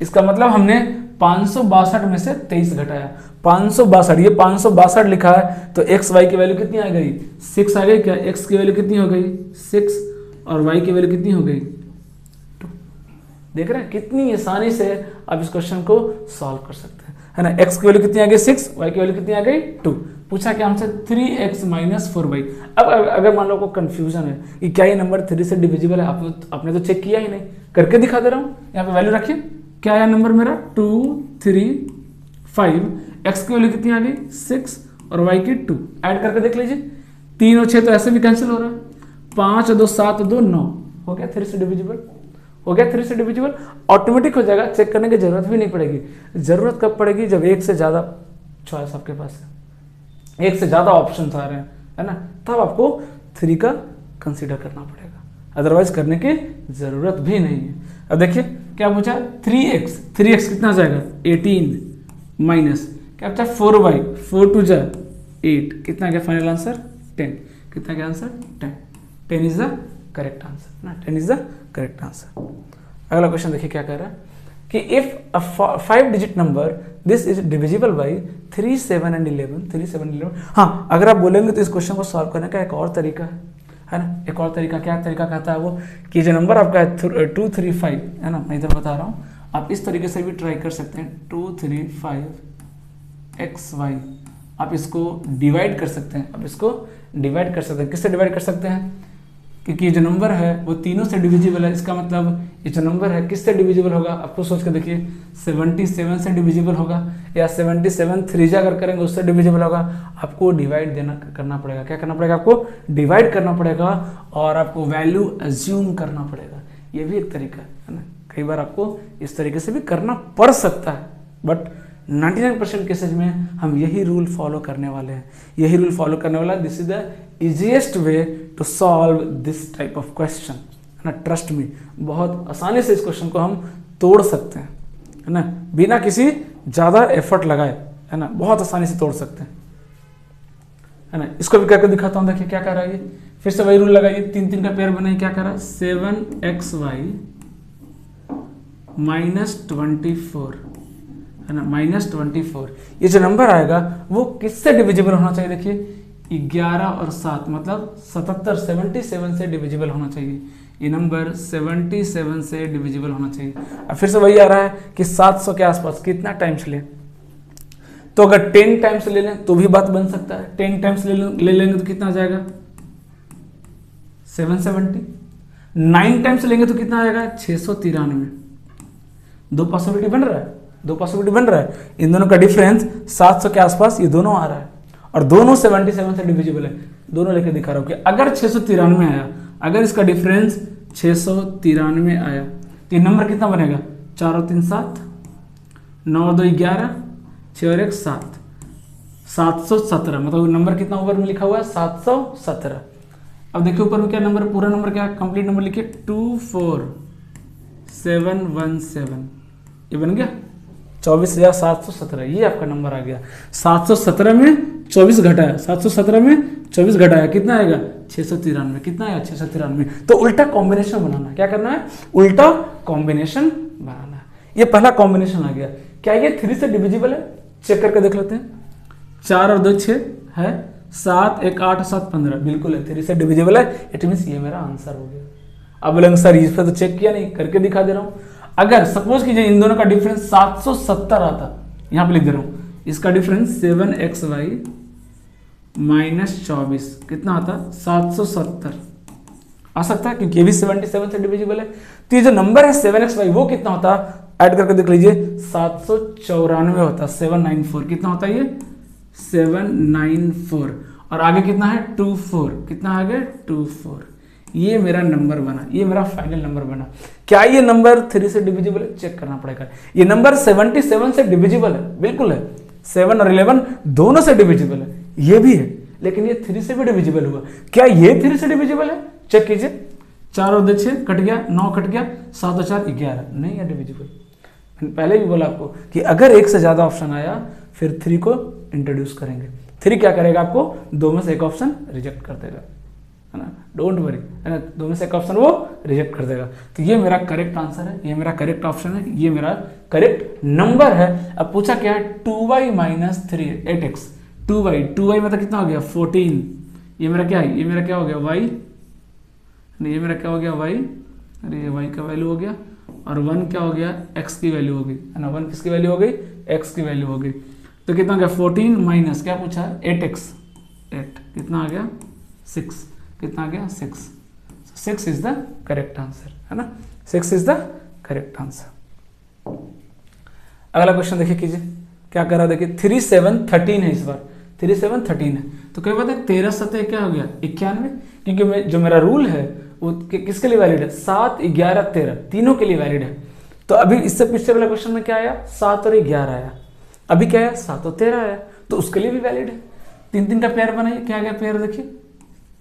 इसका मतलब हमने 562 में से 23 घटाया, 562, ये 562 लिखा है, तो एक्स वाई की वैल्यू कितनी आ गई, 6 आ गई क्या, एक्स की वैल्यू कितनी हो गई 6 और वाई की वैल्यू कितनी हो गई 2। देख रहे हैं कितनी आसानी से आप इस क्वेश्चन को सॉल्व कर सकते हैं, है ना। एक्स की वैल्यू कितनी आ गई 6, वाई की वैल्यू कितनी आ गई 2। पूछा क्या हमसे 3x माइनस 4y। अब अगर मान लो को कंफ्यूजन है कि क्या ये नंबर 3 से डिविजिबल है, आपने तो चेक किया ही नहीं, करके दिखा दे रहा हूँ। यहाँ पे वैल्यू रखिए, क्या आया नंबर मेरा 2 3 5, x की वैल्यू कितनी आ गई 6 और y की 2। ऐड करके देख लीजिए, 3 और 6 तो ऐसे भी कैंसिल हो रहा है, 5 और 2 7 और 2 9, हो गया 3 से डिविजिबल, हो गया 3 से डिविजिबल। ऑटोमेटिक हो जाएगा, चेक करने की जरूरत भी नहीं पड़ेगी। जरूरत कब पड़ेगी, जब एक से ज्यादा चॉइस आपके पास है, एक से ज्यादा ऑप्शन आ रहे हैं, है ना, तब आपको 3 का कंसीडर करना पड़ेगा, अदरवाइज करने की जरूरत भी नहीं है। अब देखिए क्या पूछा 3x कितना आ जाएगा 18 माइनस क्या बचा 4y, 4 2 जा 8, कितना गया फाइनल आंसर 10, कितना गया answer 10 is the correct answer ना, 10 इज द करेक्ट आंसर। अगला क्वेश्चन देखिए क्या कह रहा है कि if a 5 digit number this is divisible by 3 7 and 11, 3 7 11। हाँ, अगर आप बोलेंगे तो इस क्वेश्चन को सॉल्व करने का एक और तरीका है ना, एक और तरीका। क्या तरीका कहता है वो कि जो नंबर आपका है 2 3 5, है ना, मैं इधर बता रहा हूँ, आप इस तरीके से भी ट्राई कर सकते हैं। 2 3 5 XY, आप इसको डिवाइड कर सकते हैं, आप इसको डिवाइड कर सकते हैं। किससे डिवाइड कर सकते हैं, क्योंकि ये जो नंबर है वो तीनों से डिविजिबल है। इसका मतलब ये जो नंबर है किससे डिविजिबल होगा, आपको सोच कर देखिए 77 से डिविजिबल होगा, या 77 3 अगर करेंगे उससे डिविजिबल होगा। आपको डिवाइड करना पड़ेगा। क्या करना पड़ेगा, आपको डिवाइड करना पड़ेगा और आपको वैल्यू अज्यूम करना पड़ेगा। ये भी एक तरीका है ना। कई बार आपको इस तरीके से भी करना पड़ सकता है, बट 99% केसेज में हम यही रूल फॉलो करने वाले हैं। यही रूल फॉलो करने वाला, this is the easiest way to solve this type of question, है ना। ट्रस्ट मी, बहुत आसानी से इस क्वेश्चन को हम तोड़ सकते हैं, है ना, बिना किसी ज़्यादा एफर्ट लगाए, है ना, बहुत आसानी से तोड़ सकते हैं, है ना। इसको भी करके दिखाता हूँ। देखिए क्या कर रहा है ये, फिर से वही रूल लगाइए, 3 का पेयर बनाइए। क्या कर रहा है, 7xy -24, है ना, -24। ये जो नंबर आएगा वो किससे डिविजिबल होना चाहिए, देखिए 11 और 7 मतलब 77 से डिविजिबल होना चाहिए। ये नंबर 77 से डिविजिबल होना चाहिए। अब फिर से वही आ रहा है कि 700 के आसपास कितना टाइम्स ले, तो अगर 10 टाइम्स ले लें तो भी बात बन सकता है। 10 टाइम्स ले लेंगे तो कितना आ जाएगा 770। 9 टाइम्स लेंगे तो कितना आएगा 693। दो पॉसिबिलिटी बन रहा है, दो पॉसिबिलिटी बन रहा है। इन दोनों का डिफरेंस 700 के आसपास ये दोनों आ रहा है और दोनों 77 से डिविजिबल है। दोनों लेके दिखा रहा हूं कि अगर 693 आया, अगर इसका डिफरेंस 693 आया तो ये नंबर कितना बनेगा, 4 और 3 7, 9 और 2 11, 6 और 1 7, 717। मतलब नंबर कितना ऊपर में लिखा हुआ है 717। अब देखिए ऊपर में क्या नंबर, पूरा नंबर क्या है, कंप्लीट नंबर लिखिए 24717। ये बन गया 24,717। ये आपका नंबर आ गया। 717 में 24 घटाया, 717 में 24 घटाया कितना आएगा 693। कितना आएगा 693। तो उल्टा कॉम्बिनेशन बनाना, क्या करना है, उल्टा कॉम्बिनेशन बनाना है। ये पहला कॉम्बिनेशन आ गया। क्या ये 3 से डिविजिबल है, चेक करके देख लेते हैं। 4 और 2 6 है, 7 1 8 7 15 बिल्कुल है, 3 से डिविजिबल है। इट मीन्स ये मेरा आंसर हो गया। अब बोलेंगे सर इस पर तो चेक किया नहीं, करके दिखा दे रहा हूं। अगर सपोज कीजिए इन दोनों का डिफरेंस 770 आता, यहां पे लिख दे रहा हूं, इसका डिफरेंस 7xy -24 कितना आता 770 आ सकता है, क्योंकि ये भी 77 से डिविजिबल है। तो ये जो नंबर है 7xy वो कितना होता, ऐड करके देख लीजिए 794 होता, 794 कितना होता है ये 794। और आगे कितना है 24, कितना आगे 24। ये मेरा नंबर बना, ये मेरा फाइनल नंबर बना। क्या ये नंबर 3 से डिविजिबल है, चेक करना पड़ेगा। ये नंबर 77 से डिविजिबल है, बिल्कुल है। 7 और 11 दोनों से डिविजिबल है, ये भी है, लेकिन ये 3 से भी डिविजिबल हुआ। क्या ये 3 से डिविजिबल है, चेक कीजिए। 4 और 2 6 कट गया, 9 कट गया, 7 और 4 11, नहीं है डिविजिबल। पहले भी बोला आपको कि अगर एक से ज्यादा ऑप्शन आया फिर 3 को इंट्रोड्यूस करेंगे। 3 क्या करेगा, आपको 2 में से एक ऑप्शन रिजेक्ट कर देगा, है ना, डोंट वरी, है ना, 2 में से एक ऑप्शन वो रिजेक्ट कर देगा। तो ये मेरा करेक्ट आंसर है, ये मेरा करेक्ट ऑप्शन है, ये मेरा करेक्ट नंबर है। अब पूछा क्या है 2y - 3 8x। 2y मतलब कितना हो गया 14। ये मेरा क्या है, ये मेरा क्या हो गया y, ये मेरा क्या हो गया y, अरे ये y का वैल्यू हो गया, और 1 क्या हो गया x की वैल्यू हो गई, है ना, 1 किसकी वैल्यू हो गई, x की वैल्यू हो गई। तो कितना हो गया 14 माइनस क्या पूछा 8x, 8 कितना आ गया 6, कितना आ गया 6। 6 इज द करेक्ट आंसर, है ना, 6 इज द करेक्ट आंसर। अगला क्वेश्चन देखिए कीजिए क्या कर रहा है, देखिए 3 7 13 है, इस बार 3 7 13 है। तो क्या बात है 13 7 क्या हो गया 91, क्योंकि जो मेरा रूल है वो किसके लिए वैलिड है 7 11 13 तीनों के लिए वैलिड है। तो अभी इससे पिछले वाला क्वेश्चन में क्या आया 7 और 11 आया, अभी क्या आया 7 और 13 आया, तो उसके लिए भी वैलिड है। 3 का पेयर बनाइए, क्या गया पेयर देखिए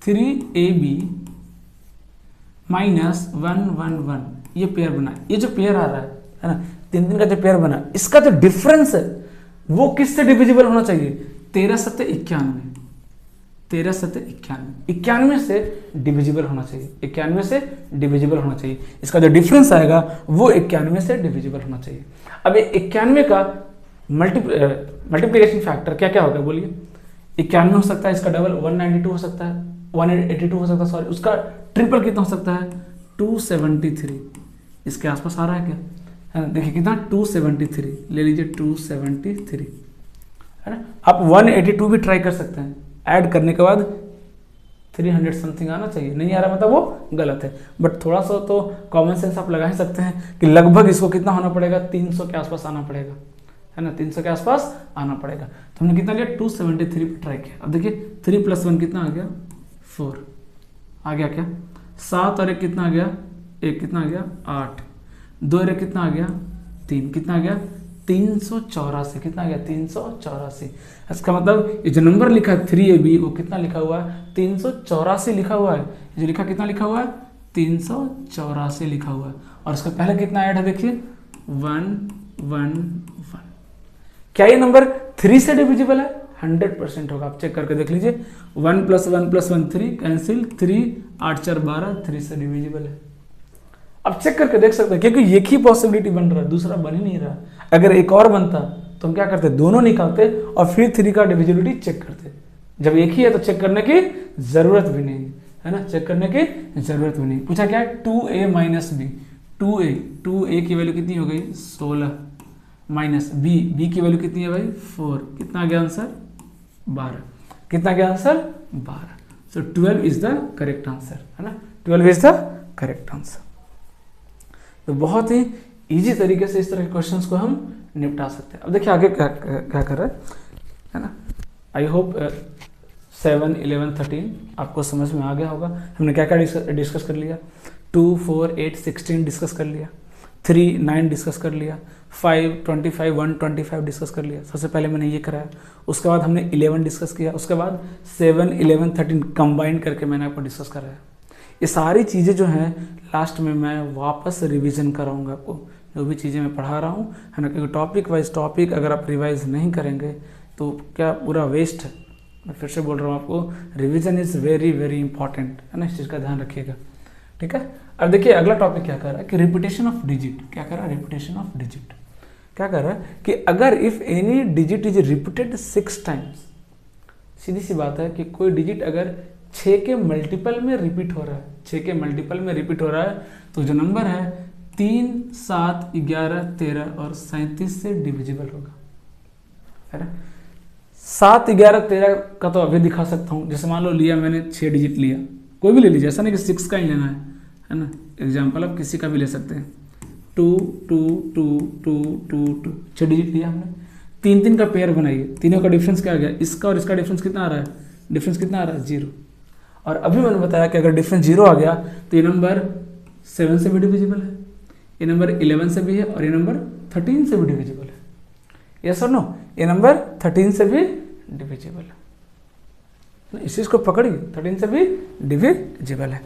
3ab - 1 1 1, ये पेयर बना। ये जो पेयर आ रहा है ना 3 का जो पेयर बना, इसका जो डिफरेंस है वो किससे डिविजिबल होना चाहिए 13 7 91, 13 7 91, 91 से डिविजिबल होना चाहिए, 91 से डिविजिबल होना चाहिए। इसका जो डिफरेंस आएगा वो 91 से डिविजिबल होना चाहिए। अब 91 का मल्टीप्लिकेशन फैक्टर क्या क्या होगा बोलिए। 91 हो सकता है, इसका डबल 192 हो सकता है, 182 हो सकता है, सॉरी उसका ट्रिपल कितना हो सकता है 273, इसके आसपास आ रहा है क्या, है ना, देखिए कितना 273 ले लीजिए 273, है ना। आप 182 भी ट्राई कर सकते हैं, ऐड करने के बाद 300 समथिंग आना चाहिए, नहीं आ रहा मतलब वो गलत है। बट थोड़ा सा तो कॉमन सेंस आप लगा ही सकते हैं कि लगभग इसको कितना होना पड़ेगा, 300 के आसपास आना पड़ेगा, है ना, 300 के आसपास आना पड़ेगा। तो हमने कितना लिया 273 पे ट्राई किया। अब देखिए 3 + 1 कितना आ गया 4, आ गया क्या 7 और 1 कितना आ गया 1, कितना आ गया 8, 2 और 1 कितना आ गया 3, कितना आ गया 384, कितना आ गया 384। इसका मतलब ये जो नंबर लिखा है 3AB वो कितना लिखा हुआ है 384 लिखा हुआ है, जो लिखा कितना लिखा हुआ है 384 लिखा हुआ है। और इसका पहले कितना ऐड है देखिए 111। क्या ये नंबर 3 से डिविजिबल है? 100% होगा, आप चेक करके देख लीजिए। 1 + 1 + 1 3 कैंसिल, 3 8 4 12, 3 से डिविजिबल है। अब चेक करके देख सकते हैं क्योंकि एक ही पॉसिबिलिटी बन रहा है, दूसरा बन ही नहीं रहा। अगर एक और बनता तो हम क्या करते, दोनों निकालते और फिर 3 का डिविजिबिलिटी चेक करते। जब एक ही है तो चेक करने की जरूरत भी नहीं है ना, चेक करने की जरूरत भी नहीं। पूछा क्या है 2a - b, 2a की वैल्यू कितनी हो गई 16 माइनस b की वैल्यू कितनी है भाई 4, कितना आ गया आंसर 12, कितना आ गया answer 12। So 12 is the correct answer, है ना, 12 इज द करेक्ट आंसर। तो बहुत ही इजी तरीके से इस तरह के क्वेश्चंस को हम निपटा सकते हैं। अब देखिए आगे क्या क्या कर रहा है ना। आई होप 7, 11, 13 आपको समझ में आ गया होगा। हमने क्या क्या डिस्कस कर लिया, 2, 4, 8, 16 डिस्कस कर लिया, 3, 9 डिस्कस कर लिया, 5, 25, 125 डिस्कस कर लिया। सबसे पहले मैंने ये कराया, उसके बाद हमने 11 डिस्कस किया, उसके बाद 7, 11, 13 कंबाइन करके मैंने आपको डिस्कस कराया। ये सारी चीज़ें जो हैं लास्ट में मैं वापस रिवीजन कराऊंगा आपको, जो भी चीज़ें मैं पढ़ा रहा हूँ, है ना, क्योंकि टॉपिक वाइज टॉपिक अगर आप रिवाइज नहीं करेंगे तो क्या पूरा वेस्ट है। मैं फिर से बोल रहा हूँ आपको, revision is very very important, है ना, इस चीज़ का ध्यान रखिएगा, ठीक है। अब देखिए अगला टॉपिक क्या कर रहा है कि रिपीटेशन ऑफ डिजिट। क्या कर रहा है, रिपीटेशन ऑफ डिजिट। क्या कर रहा है कि अगर if any digit is repeated 6 times, सीधी सी बात है कि कोई डिजिट अगर 6 के मल्टीपल में रिपीट हो रहा है, 6 के मल्टीपल में रिपीट हो रहा है, तो जो नंबर है 3, 7, 11, 13 और 37 से डिविजिबल होगा, है ना। 7, 11, 13 का तो अभी दिखा सकता हूँ। जैसे मान लो लिया मैंने 6 डिजिट लिया, कोई भी ले लीजिए, ऐसा नहीं कि 6 का ही लेना है ना। एग्जाम्पल आप किसी का भी ले सकते हैं, 2, 2, 2, 2, 2, 2, 6 डिजिट लिया हमने, 3 का पेयर बनाइए, तीनों का डिफरेंस क्या आ गया, इसका और इसका डिफरेंस कितना आ रहा है, डिफरेंस कितना आ रहा है 0। और अभी मैंने बताया कि अगर डिफरेंस 0 आ गया तो ये नंबर 7 से भी डिविजिबल है, ये नंबर 11 से भी है और ये नंबर 13 से भी डिविजिबल है। यस और नो, ये नंबर 13 से भी डिविजिबल है। इस चीज़ को पकड़िए, 13 से भी डिविजिबल है।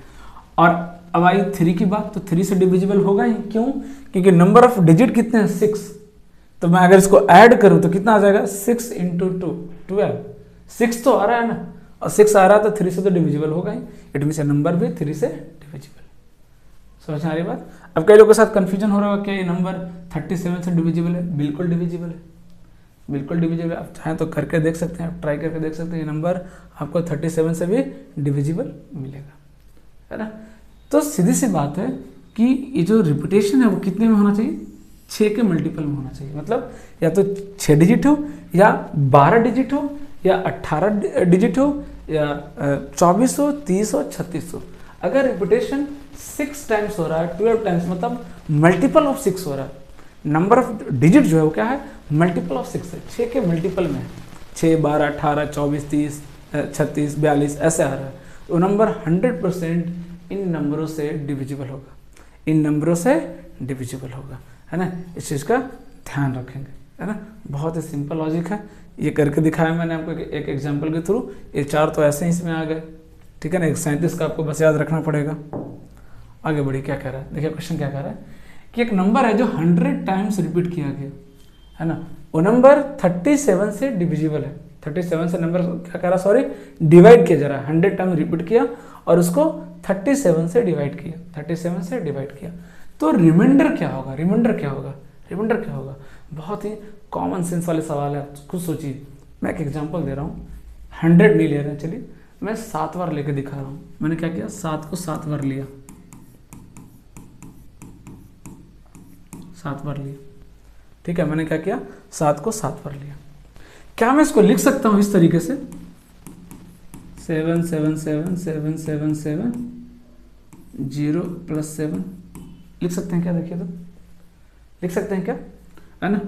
और अब आई 3 की बात, तो 3 से डिविजिबल होगा ही, क्यों, क्योंकि नंबर ऑफ डिजिट कितने हैं 6। तो मैं अगर इसको ऐड करूं तो कितना आ जाएगा 6 × 2 12, 6 तो आ रहा है ना, और 6 आ रहा है तो 3 से तो डिविजिबल होगा ही। इट मीन्स नंबर भी 3 से डिविजिबल। समझ आ रही बात। अब कई लोगों के साथ कंफ्यूजन हो रहा होगा कि ये नंबर 37 से डिविजिबल है। बिल्कुल डिविजिबल है, बिल्कुल डिविजिबल है। आप चाहें तो करके देख सकते हैं, आप ट्राई करके देख सकते हैं, ये नंबर आपको 37 से भी डिविजिबल मिलेगा, है ना। तो सीधी सी बात है कि ये जो रिपीटेशन है वो कितने में होना चाहिए, 6 के मल्टीपल में होना चाहिए। मतलब या तो 6 डिजिट हो, या 12 डिजिट हो, या 18 डिजिट हो, या 24 हो, 30 हो, 36 हो। अगर रिपीटेशन 6 टाइम्स हो रहा है, 12 टाइम्स, मतलब मल्टीपल ऑफ 6 हो रहा है, नंबर ऑफ डिजिट जो है वो क्या है, मल्टीपल ऑफ 6 है, 6 के मल्टीपल में है, 6, 12, 18, 24, 30, 36, 42 ऐसे आ रहा है, तो नंबर 100% इन नंबरों से डिविजिबल होगा, इन नंबरों से डिविजिबल होगा, है ना। इस चीज़ का ध्यान रखेंगे, है ना। बहुत ही सिंपल लॉजिक है, ये करके दिखाया मैंने आपको एक एग्जांपल के थ्रू। ये 4 तो ऐसे ही इसमें आ गए, ठीक है ना। 37 का आपको बस याद रखना पड़ेगा। आगे बढ़िए, क्या कह रहा है, देखिए क्वेश्चन क्या कह रहा है कि एक नंबर है जो 100 टाइम्स रिपीट किया गया, है ना, वो नंबर 37 से डिविजिबल है। 37 से नंबर क्या कह रहा, सॉरी, डिवाइड किया जा रहा है। 100 टाइम रिपीट किया और उसको 37 से डिवाइड किया, 37 से डिवाइड किया, तो रिमाइंडर क्या होगा, रिमाइंडर क्या होगा, रिमाइंडर क्या होगा। बहुत ही कॉमन सेंस वाले सवाल है, खुद सोचिए। मैं एक एग्जांपल दे रहा हूँ, 100 नहीं ले रहे हैं, चलिए मैं 7 बार लेके दिखा रहा हूँ। मैंने क्या किया, 7 को 7 बार लिया, 7 बार लिया, ठीक है। मैंने क्या किया, 7 को 7 बार लिया। क्या मैं इसको लिख सकता हूँ इस तरीके से, 7 0 + 7 लिख सकते हैं क्या? देखिए तो लिख सकते हैं क्या, है ना?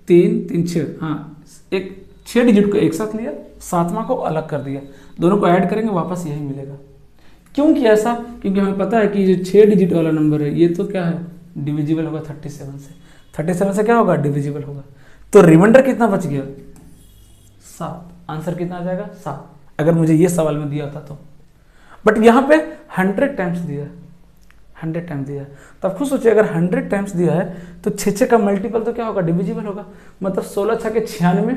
3 3 6, हाँ, एक 6 डिजिट को एक साथ लिया, 7वां को अलग कर दिया, दोनों को ऐड करेंगे वापस यही मिलेगा। क्यों किया ऐसा? क्योंकि हमें पता है कि जो 6 डिजिट वाला नंबर है ये तो क्या है, डिविजिबल होगा 37 से। 37 से क्या होगा, डिविजिबल होगा। तो रिमाइंडर कितना बच गया, 7। आंसर कितना आ जाएगा, 7, अगर मुझे ये सवाल में दिया था तो। बट यहाँ पे 100 टाइम्स दिया, 100 टाइम्स दिया, तो आप खुद सोचिए अगर 100 टाइम्स दिया है तो 6 का मल्टीपल तो क्या होगा, डिविजिबल होगा। मतलब 16 6 के 96,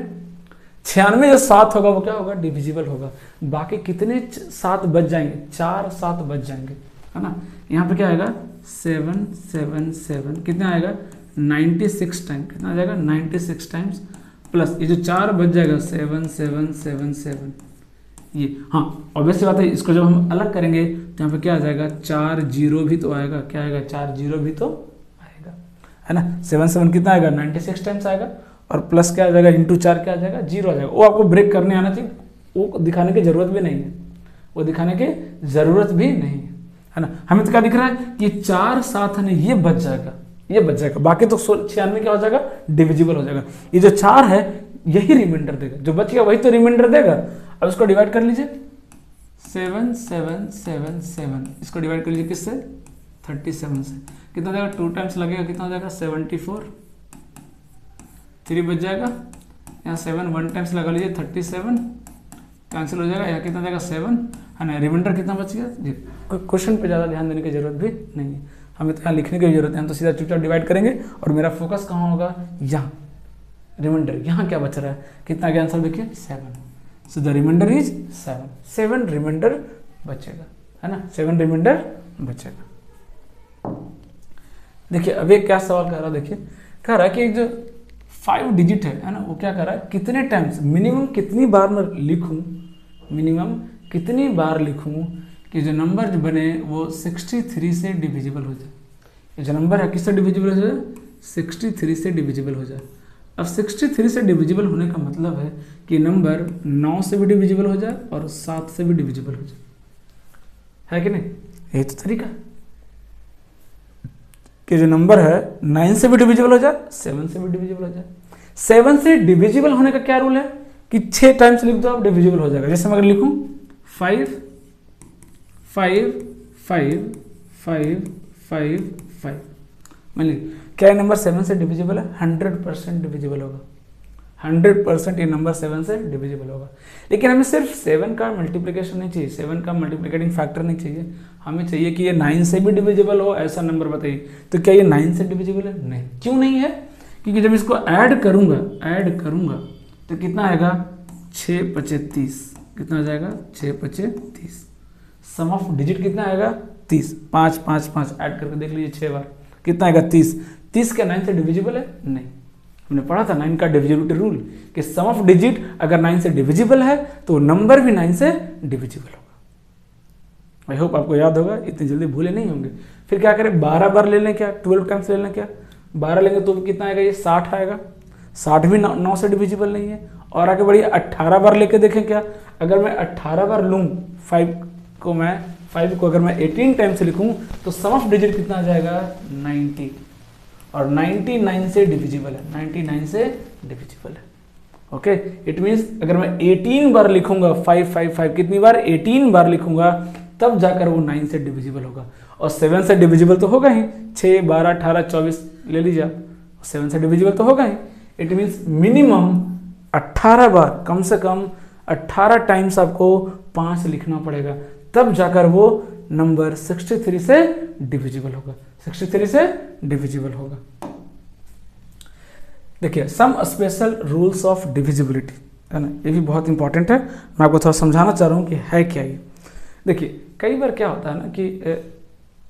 96 जो 7 होगा वो क्या होगा, डिविजिबल होगा। बाकी कितने 7 बच जाएंगे, 4 7 बच जाएंगे, है ना? यहाँ पे क्या आएगा, 7 7 7 कितना आएगा, 96 टाइम, कितना आ जाएगा, 96 टाइम्स, प्लस ये जो 4 बच जाएगा 7 7 7 7 ये। हाँ, ऑब्वियस बात है, इसको जब हम अलग करेंगे तो यहाँ पे क्या आ जाएगा, 4 0 भी तो आएगा, क्या आएगा, 4 0 भी तो आएगा, है ना? 7 7 कितना आएगा, 96 टाइम्स आएगा, और प्लस क्या आ जाएगा, इंटू 4 क्या आ जाएगा, 0 आ जाएगा। वो आपको ब्रेक करने आना चाहिए, वो दिखाने की जरूरत भी नहीं है, वो दिखाने की जरूरत भी नहीं है ना? हमें तो क्या दिख रहा है कि 4 7 है ना, ये बच जाएगा, ये बच जाएगा, बाकी तो 96 क्या हो जाएगा, डिविजिबल हो जाएगा। ये जो 4 है यही रिमाइंडर देगा, जो बच गया वही तो रिमाइंडर देगा। अब इसको डिवाइड कर लीजिए, 7 7 7 7, इसको डिवाइड कर लीजिए किससे, 37 से, कितना हो जाएगा, 2 टाइम्स लगेगा, कितना हो जाएगा, 74, 3 बच जाएगा, यहाँ 7 1 टाइम्स लगा लीजिए, 37 कैंसिल हो जाएगा, यहाँ कितना जाएगा, 7, है ना? रिमाइंडर कितना बच गया जी। क्वेश्चन पे ज़्यादा ध्यान देने की जरूरत भी नहीं है, हमें तो यहाँ लिखने की जरूरत है, हम तो सीधा चुपचाप डिवाइड करेंगे, और मेरा फोकस कहाँ होगा, यहाँ रिमाइंडर। यहाँ क्या बच रहा है, कितना गया आंसर देखिए, 7। So the remainder is 7, 7 remainder बचेगा, है ना? 7 रिमाइंडर बचेगा। देखिए अब एक क्या सवाल कर रहा है, देखिए कह रहा है कि जो 5 डिजिट है ना, वो क्या कर रहा है, कितने टाइम्स, मिनिमम कितनी बार मैं लिखूं, मिनिमम कितनी बार लिखूं कि जो नंबर जो बने वो 63 से डिविजिबल हो जाए। ये जो नंबर है किससे डिविजिबल हो जाए, 63 से डिविजिबल हो जाए। अब 63 से डिविजिबल होने का मतलब है कि नंबर 9 से भी डिविजिबल हो जाए और 7 से भी डिविजिबल हो जाए, है कि नहीं? यही तो तरीका कि जो नंबर है 9 से भी डिविजिबल हो जाए, 7 से भी डिविजिबल हो जाए। 7 से डिविजिबल होने का क्या रूल है कि 6 टाइम्स लिख दो आप, डिविजिबल हो जाएगा। जैसे मैं अगर लिखूं 5 5 5 5 5 5, मान लीजिए क्या ये नंबर 7 से डिविजिबल है, 100% डिविजिबल होगा, 100% ये नंबर 7 से डिविजिबल होगा। लेकिन हमें सिर्फ 7 का मल्टीप्लिकेशन नहीं चाहिए, 7 का मल्टीप्लिकेटिंग फैक्टर नहीं चाहिए, हमें चाहिए कि ये 9 से भी डिविजिबल हो, ऐसा नंबर बताइए। तो क्या ये 9 से डिविजिबल है? नहीं। क्यों नहीं है? क्योंकि जब इसको ऐड करूंगा तो कितना आएगा, 6 5 30, कितना आ जाएगा, 6 5 30। सम ऑफ डिजिट कितना आएगा, 30, 5 5 5 ऐड करके देख लीजिए 6 बार, कितना आएगा, 30। 30 क्या 9 से डिविजिबल है? नहीं। हमने पढ़ा था 9 का डिविजिबिलिटी रूल कि सम ऑफ डिजिट अगर 9 से डिविजिबल है तो नंबर भी 9 से डिविजिबल होगा। आई होप आपको याद होगा, इतनी जल्दी भूले नहीं होंगे। फिर क्या करें, 12 बार ले लें क्या, 12 टाइम्स ले लें क्या, 12 लेंगे तो कितना आएगा, ये 60 आएगा। 60 भी 9 से डिविजिबल नहीं है। और आगे बढ़िए 18 बार लेके देखें क्या, अगर मैं 18 बार लूँ 5 को अगर मैं 18 टाइम्स लिखूं तो सम ऑफ डिजिट कितना आ जाएगा, 90। और 99 से डिविजिबल है, 99 से डिविजिबल है। ओके, इट मीन्स अगर मैं 18 बार लिखूंगा 5 5 5, कितनी बार, 18 बार लिखूंगा, तब जाकर वो 9 से डिविजिबल होगा। और 7 से डिविजिबल तो होगा ही, 6 12 18 24 ले लीजिए, 7 से डिविजिबल तो होगा ही। इट मीन्स मिनिमम 18 बार, कम से कम 18 टाइम्स आपको 5 लिखना पड़ेगा, तब जाकर वो नंबर 63 से डिविजिबल होगा, 63 से डिविजिबल होगा। देखिए some special rules of divisibility, है ना, ये भी बहुत इंपॉर्टेंट है। मैं आपको थोड़ा समझाना चाह रहा हूँ कि है क्या ये। देखिए कई बार क्या होता है ना कि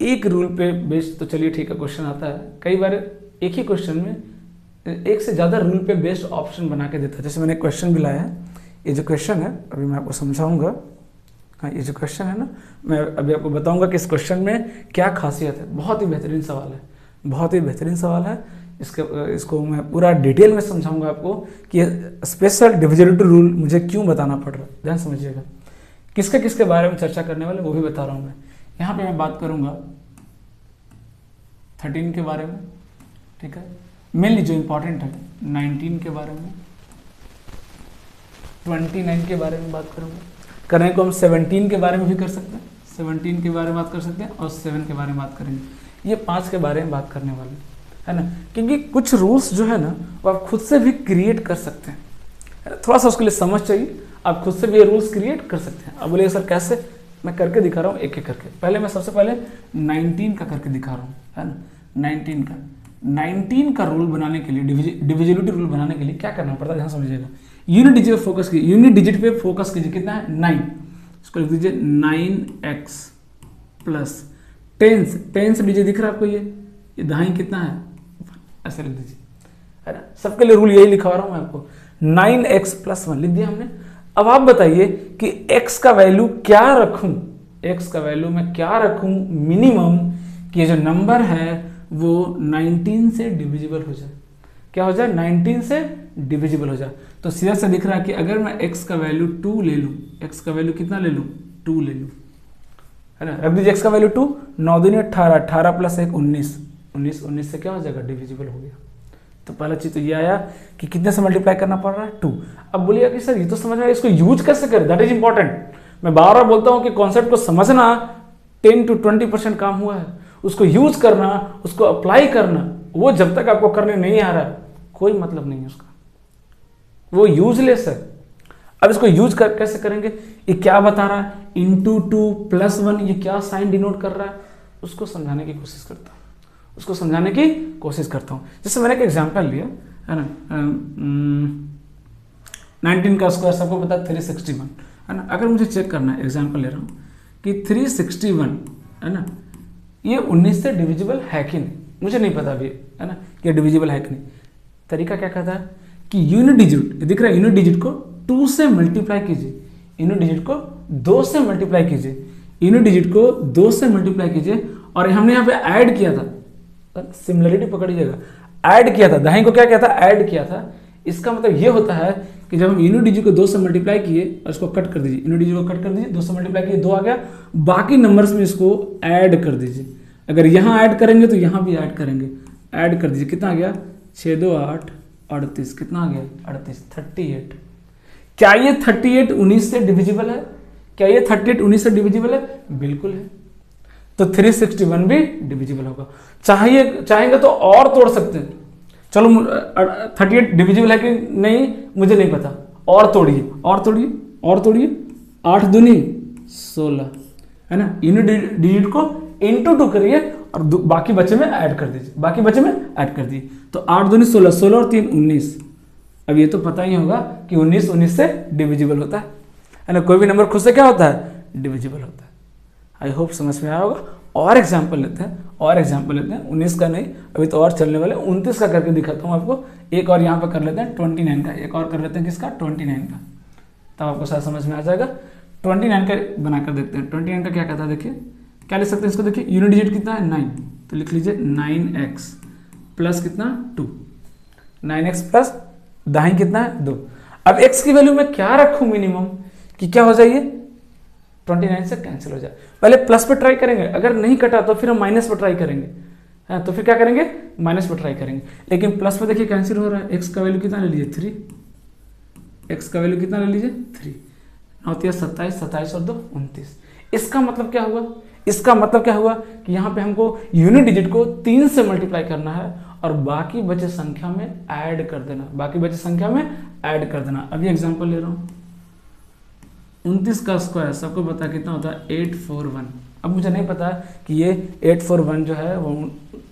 एक रूल पे बेस्ड, तो चलिए ठीक है क्वेश्चन आता है, कई बार एक ही क्वेश्चन में एक से ज़्यादा रूल पे बेस्ड ऑप्शन बना के देता है। जैसे मैंने क्वेश्चन भी लाया है, ये जो क्वेश्चन है अभी मैं आपको समझाऊंगा। हाँ, ये जो क्वेश्चन है ना, मैं अभी आपको बताऊंगा कि इस क्वेश्चन में क्या खासियत है। बहुत ही बेहतरीन सवाल है, बहुत ही बेहतरीन सवाल है। इसको मैं पूरा डिटेल में समझाऊंगा आपको कि स्पेशल डिविजिबिलिटी रूल मुझे क्यों बताना पड़ रहा है। ध्यान समझिएगा, किसके किसके बारे में चर्चा करने वाले वो भी बता रहा हूँ मैं। यहाँ पे मैं बात करूँगा 13 के बारे में, ठीक है, मेनली जो इंपॉर्टेंट है 19 के बारे में, 29 के बारे में बात करूँगा। करने को हम 17 के बारे में भी कर सकते हैं, 17 के बारे में बात कर सकते हैं और 7 के बारे में बात करेंगे। ये 5 के बारे में बात करने वाले है ना, क्योंकि कुछ रूल्स जो है ना वो आप खुद से भी क्रिएट कर सकते हैं। थोड़ा सा उसके लिए समझ चाहिए, आप खुद से भी ये रूल्स क्रिएट कर सकते हैं। अब बोलिए सर कैसे, मैं करके दिखा रहा हूँ एक एक करके। पहले मैं सबसे पहले 19 का करके दिखा रहा हूँ, है ना। 19 का रूल बनाने के लिए, डिविजिबिलिटी रूल बनाने के लिए क्या करना पड़ता है, ध्यान समझिएगा। यूनिट डिजिट पे फोकस कीजिए, यूनिट डिजिट पे फोकस कीजिए। कितना है 9, इसको लिख दीजिए 9x प्लस टेंस डिजिट दिख रहा है आपको, ये दाई कितना है, ऐसे लिख दीजिए, है ना। सबके लिए रूल यही लिखा रहा हूँ मैं आपको, 9x प्लस 1 लिख दिया हमने। अब आप बताइए कि x का वैल्यू क्या रखूं, x का वैल्यू मैं क्या रखूं मिनिमम कि ये जो नंबर है वो 19 से डिविजिबल हो जाए। क्या हो जाए, 19 से डिविजिबल हो जाए। तो सीधा से दिख रहा है कि अगर मैं x का वैल्यू 2 ले लूं, x का वैल्यू कितना ले लूं, 2 ले लूं, है ना। रख दीजिए x का वैल्यू 2, 9 दूनी 18, 18 प्लस 1 19, 19 से क्या हो जाएगा, डिविजिबल हो गया। तो पहला चीज तो ये आया कि कितने से मल्टीप्लाई करना पड़ रहा है, 2। अब बोलिए कि सर ये तो समझ में, इसको यूज कैसे करें, दैट इज इंपॉर्टेंट। मैं बार बार बोलता हूं कि कॉन्सेप्ट को समझना 10 to 20% काम हुआ है, उसको यूज करना, उसको अप्लाई करना, वो जब तक आपको करने नहीं आ रहा है कोई मतलब नहीं है उसका, वो यूजलेस है। अब इसको यूज कैसे करेंगे, ये क्या बता रहा है, इंटू 2 प्लस 1, ये क्या साइन डिनोट कर रहा है, उसको समझाने की कोशिश करता हूँ, उसको समझाने की कोशिश करता हूँ। जैसे मैंने एक एग्जांपल लिया, है ना, 19 का स्क्वायर सबको पता है 361, है ना। अगर मुझे चेक करना है, एग्जांपल ले रहा हूँ कि 361, है ना, ये 19 से डिविजिबल है कि नहीं, मुझे नहीं पता अभी, है ना, ये डिविजिबल है कि नहीं। तरीका क्या कहता है कि यूनिट डिजिट दिख रहा है, यूनिट डिजिट को 2 से मल्टीप्लाई कीजिए, यूनिट डिजिट को 2 से मल्टीप्लाई कीजिए, यूनिट डिजिट को 2 से मल्टीप्लाई कीजिए। और हमने यहाँ पे ऐड किया था, सिमिलरिटी पकड़िएगा, ऐड किया था, दाहिने को क्या किया था, ऐड किया था। इसका मतलब ये होता है कि जब हम यूनिट डिजिट को 2 से मल्टीप्लाई किए और इसको कट कर दीजिए, यूनिट डिजिट को कट कर दीजिए, 2 से मल्टीप्लाई किए 2 आ गया, बाकी नंबर्स में इसको ऐड कर दीजिए। अगर यहाँ ऐड करेंगे तो यहाँ भी ऐड करेंगे, ऐड कर दीजिए, कितना आ गया, 6 2 8 38, कितना आ गया 38, 38। क्या ये 38 19 से डिविजिबल है, क्या ये 38 19 से डिविजिबल है, बिल्कुल है। तो 361 भी डिविजिबल होगा। चाहेंगे तो और तोड़ सकते हैं, चलो 38 डिविजिबल है कि नहीं मुझे नहीं पता, और तोड़िए और तोड़िए और तोड़िए, 8 दूनी 16, है ना। यूनिट डिजिट को इंटू 2 करिए और बाकी बचे में ऐड कर दीजिए, बाकी बचे में ऐड कर दीजिए। तो 8 दूनी 16, 16 और 3 19। अब ये तो पता ही होगा कि 19 19 से डिविजिबल होता है ना। कोई भी नंबर खुद से क्या होता है, डिविजिबल होता है। आई होप समझ में आया होगा। और एग्जाम्पल लेते हैं, और एग्जाम्पल लेते हैं, 19 का नहीं, अभी तो और चलने वाले, 29 का करके दिखाता हूँ आपको। एक और यहाँ पर कर लेते हैं 29 का, एक और कर लेते हैं किसका, 29 का, तब आपको शायद समझ में आ जाएगा। 29 का बनाकर देखते हैं। 29 का क्या कहता है, देखिए क्या लिख सकते हैं इसको, देखिए यूनिट डिजिट कितना है 9, तो लिख लीजिए 9x प्लस कितना 2, 9x प्लस दाहिनी कितना है 2। अब x की वैल्यू मैं क्या रखूँ मिनिमम कि क्या हो जाइए, 29 से कैंसिल हो जाए। पहले प्लस पे ट्राई करेंगे, अगर नहीं कटा तो फिर हम माइनस पे ट्राई करेंगे, हाँ, तो फिर क्या करेंगे, माइनस पे ट्राई करेंगे। लेकिन प्लस पे देखिए कैंसिल हो रहा है, x का वैल्यू कितना ले लीजिए 3, x का वैल्यू कितना ले लीजिए 3, 9 27, 27 और 2 29। इसका मतलब क्या हुआ, इसका मतलब क्या हुआ कि यहाँ पे हमको यूनिट डिजिट को 3 से मल्टीप्लाई करना है और बाकी बचे संख्या में ऐड कर देना, बाकी बचे संख्या में ऐड कर देना। अभी एग्जांपल ले रहा हूँ, 29 का स्क्वायर सबको पता कितना होता है 841। अब मुझे नहीं पता कि ये 841 जो है वो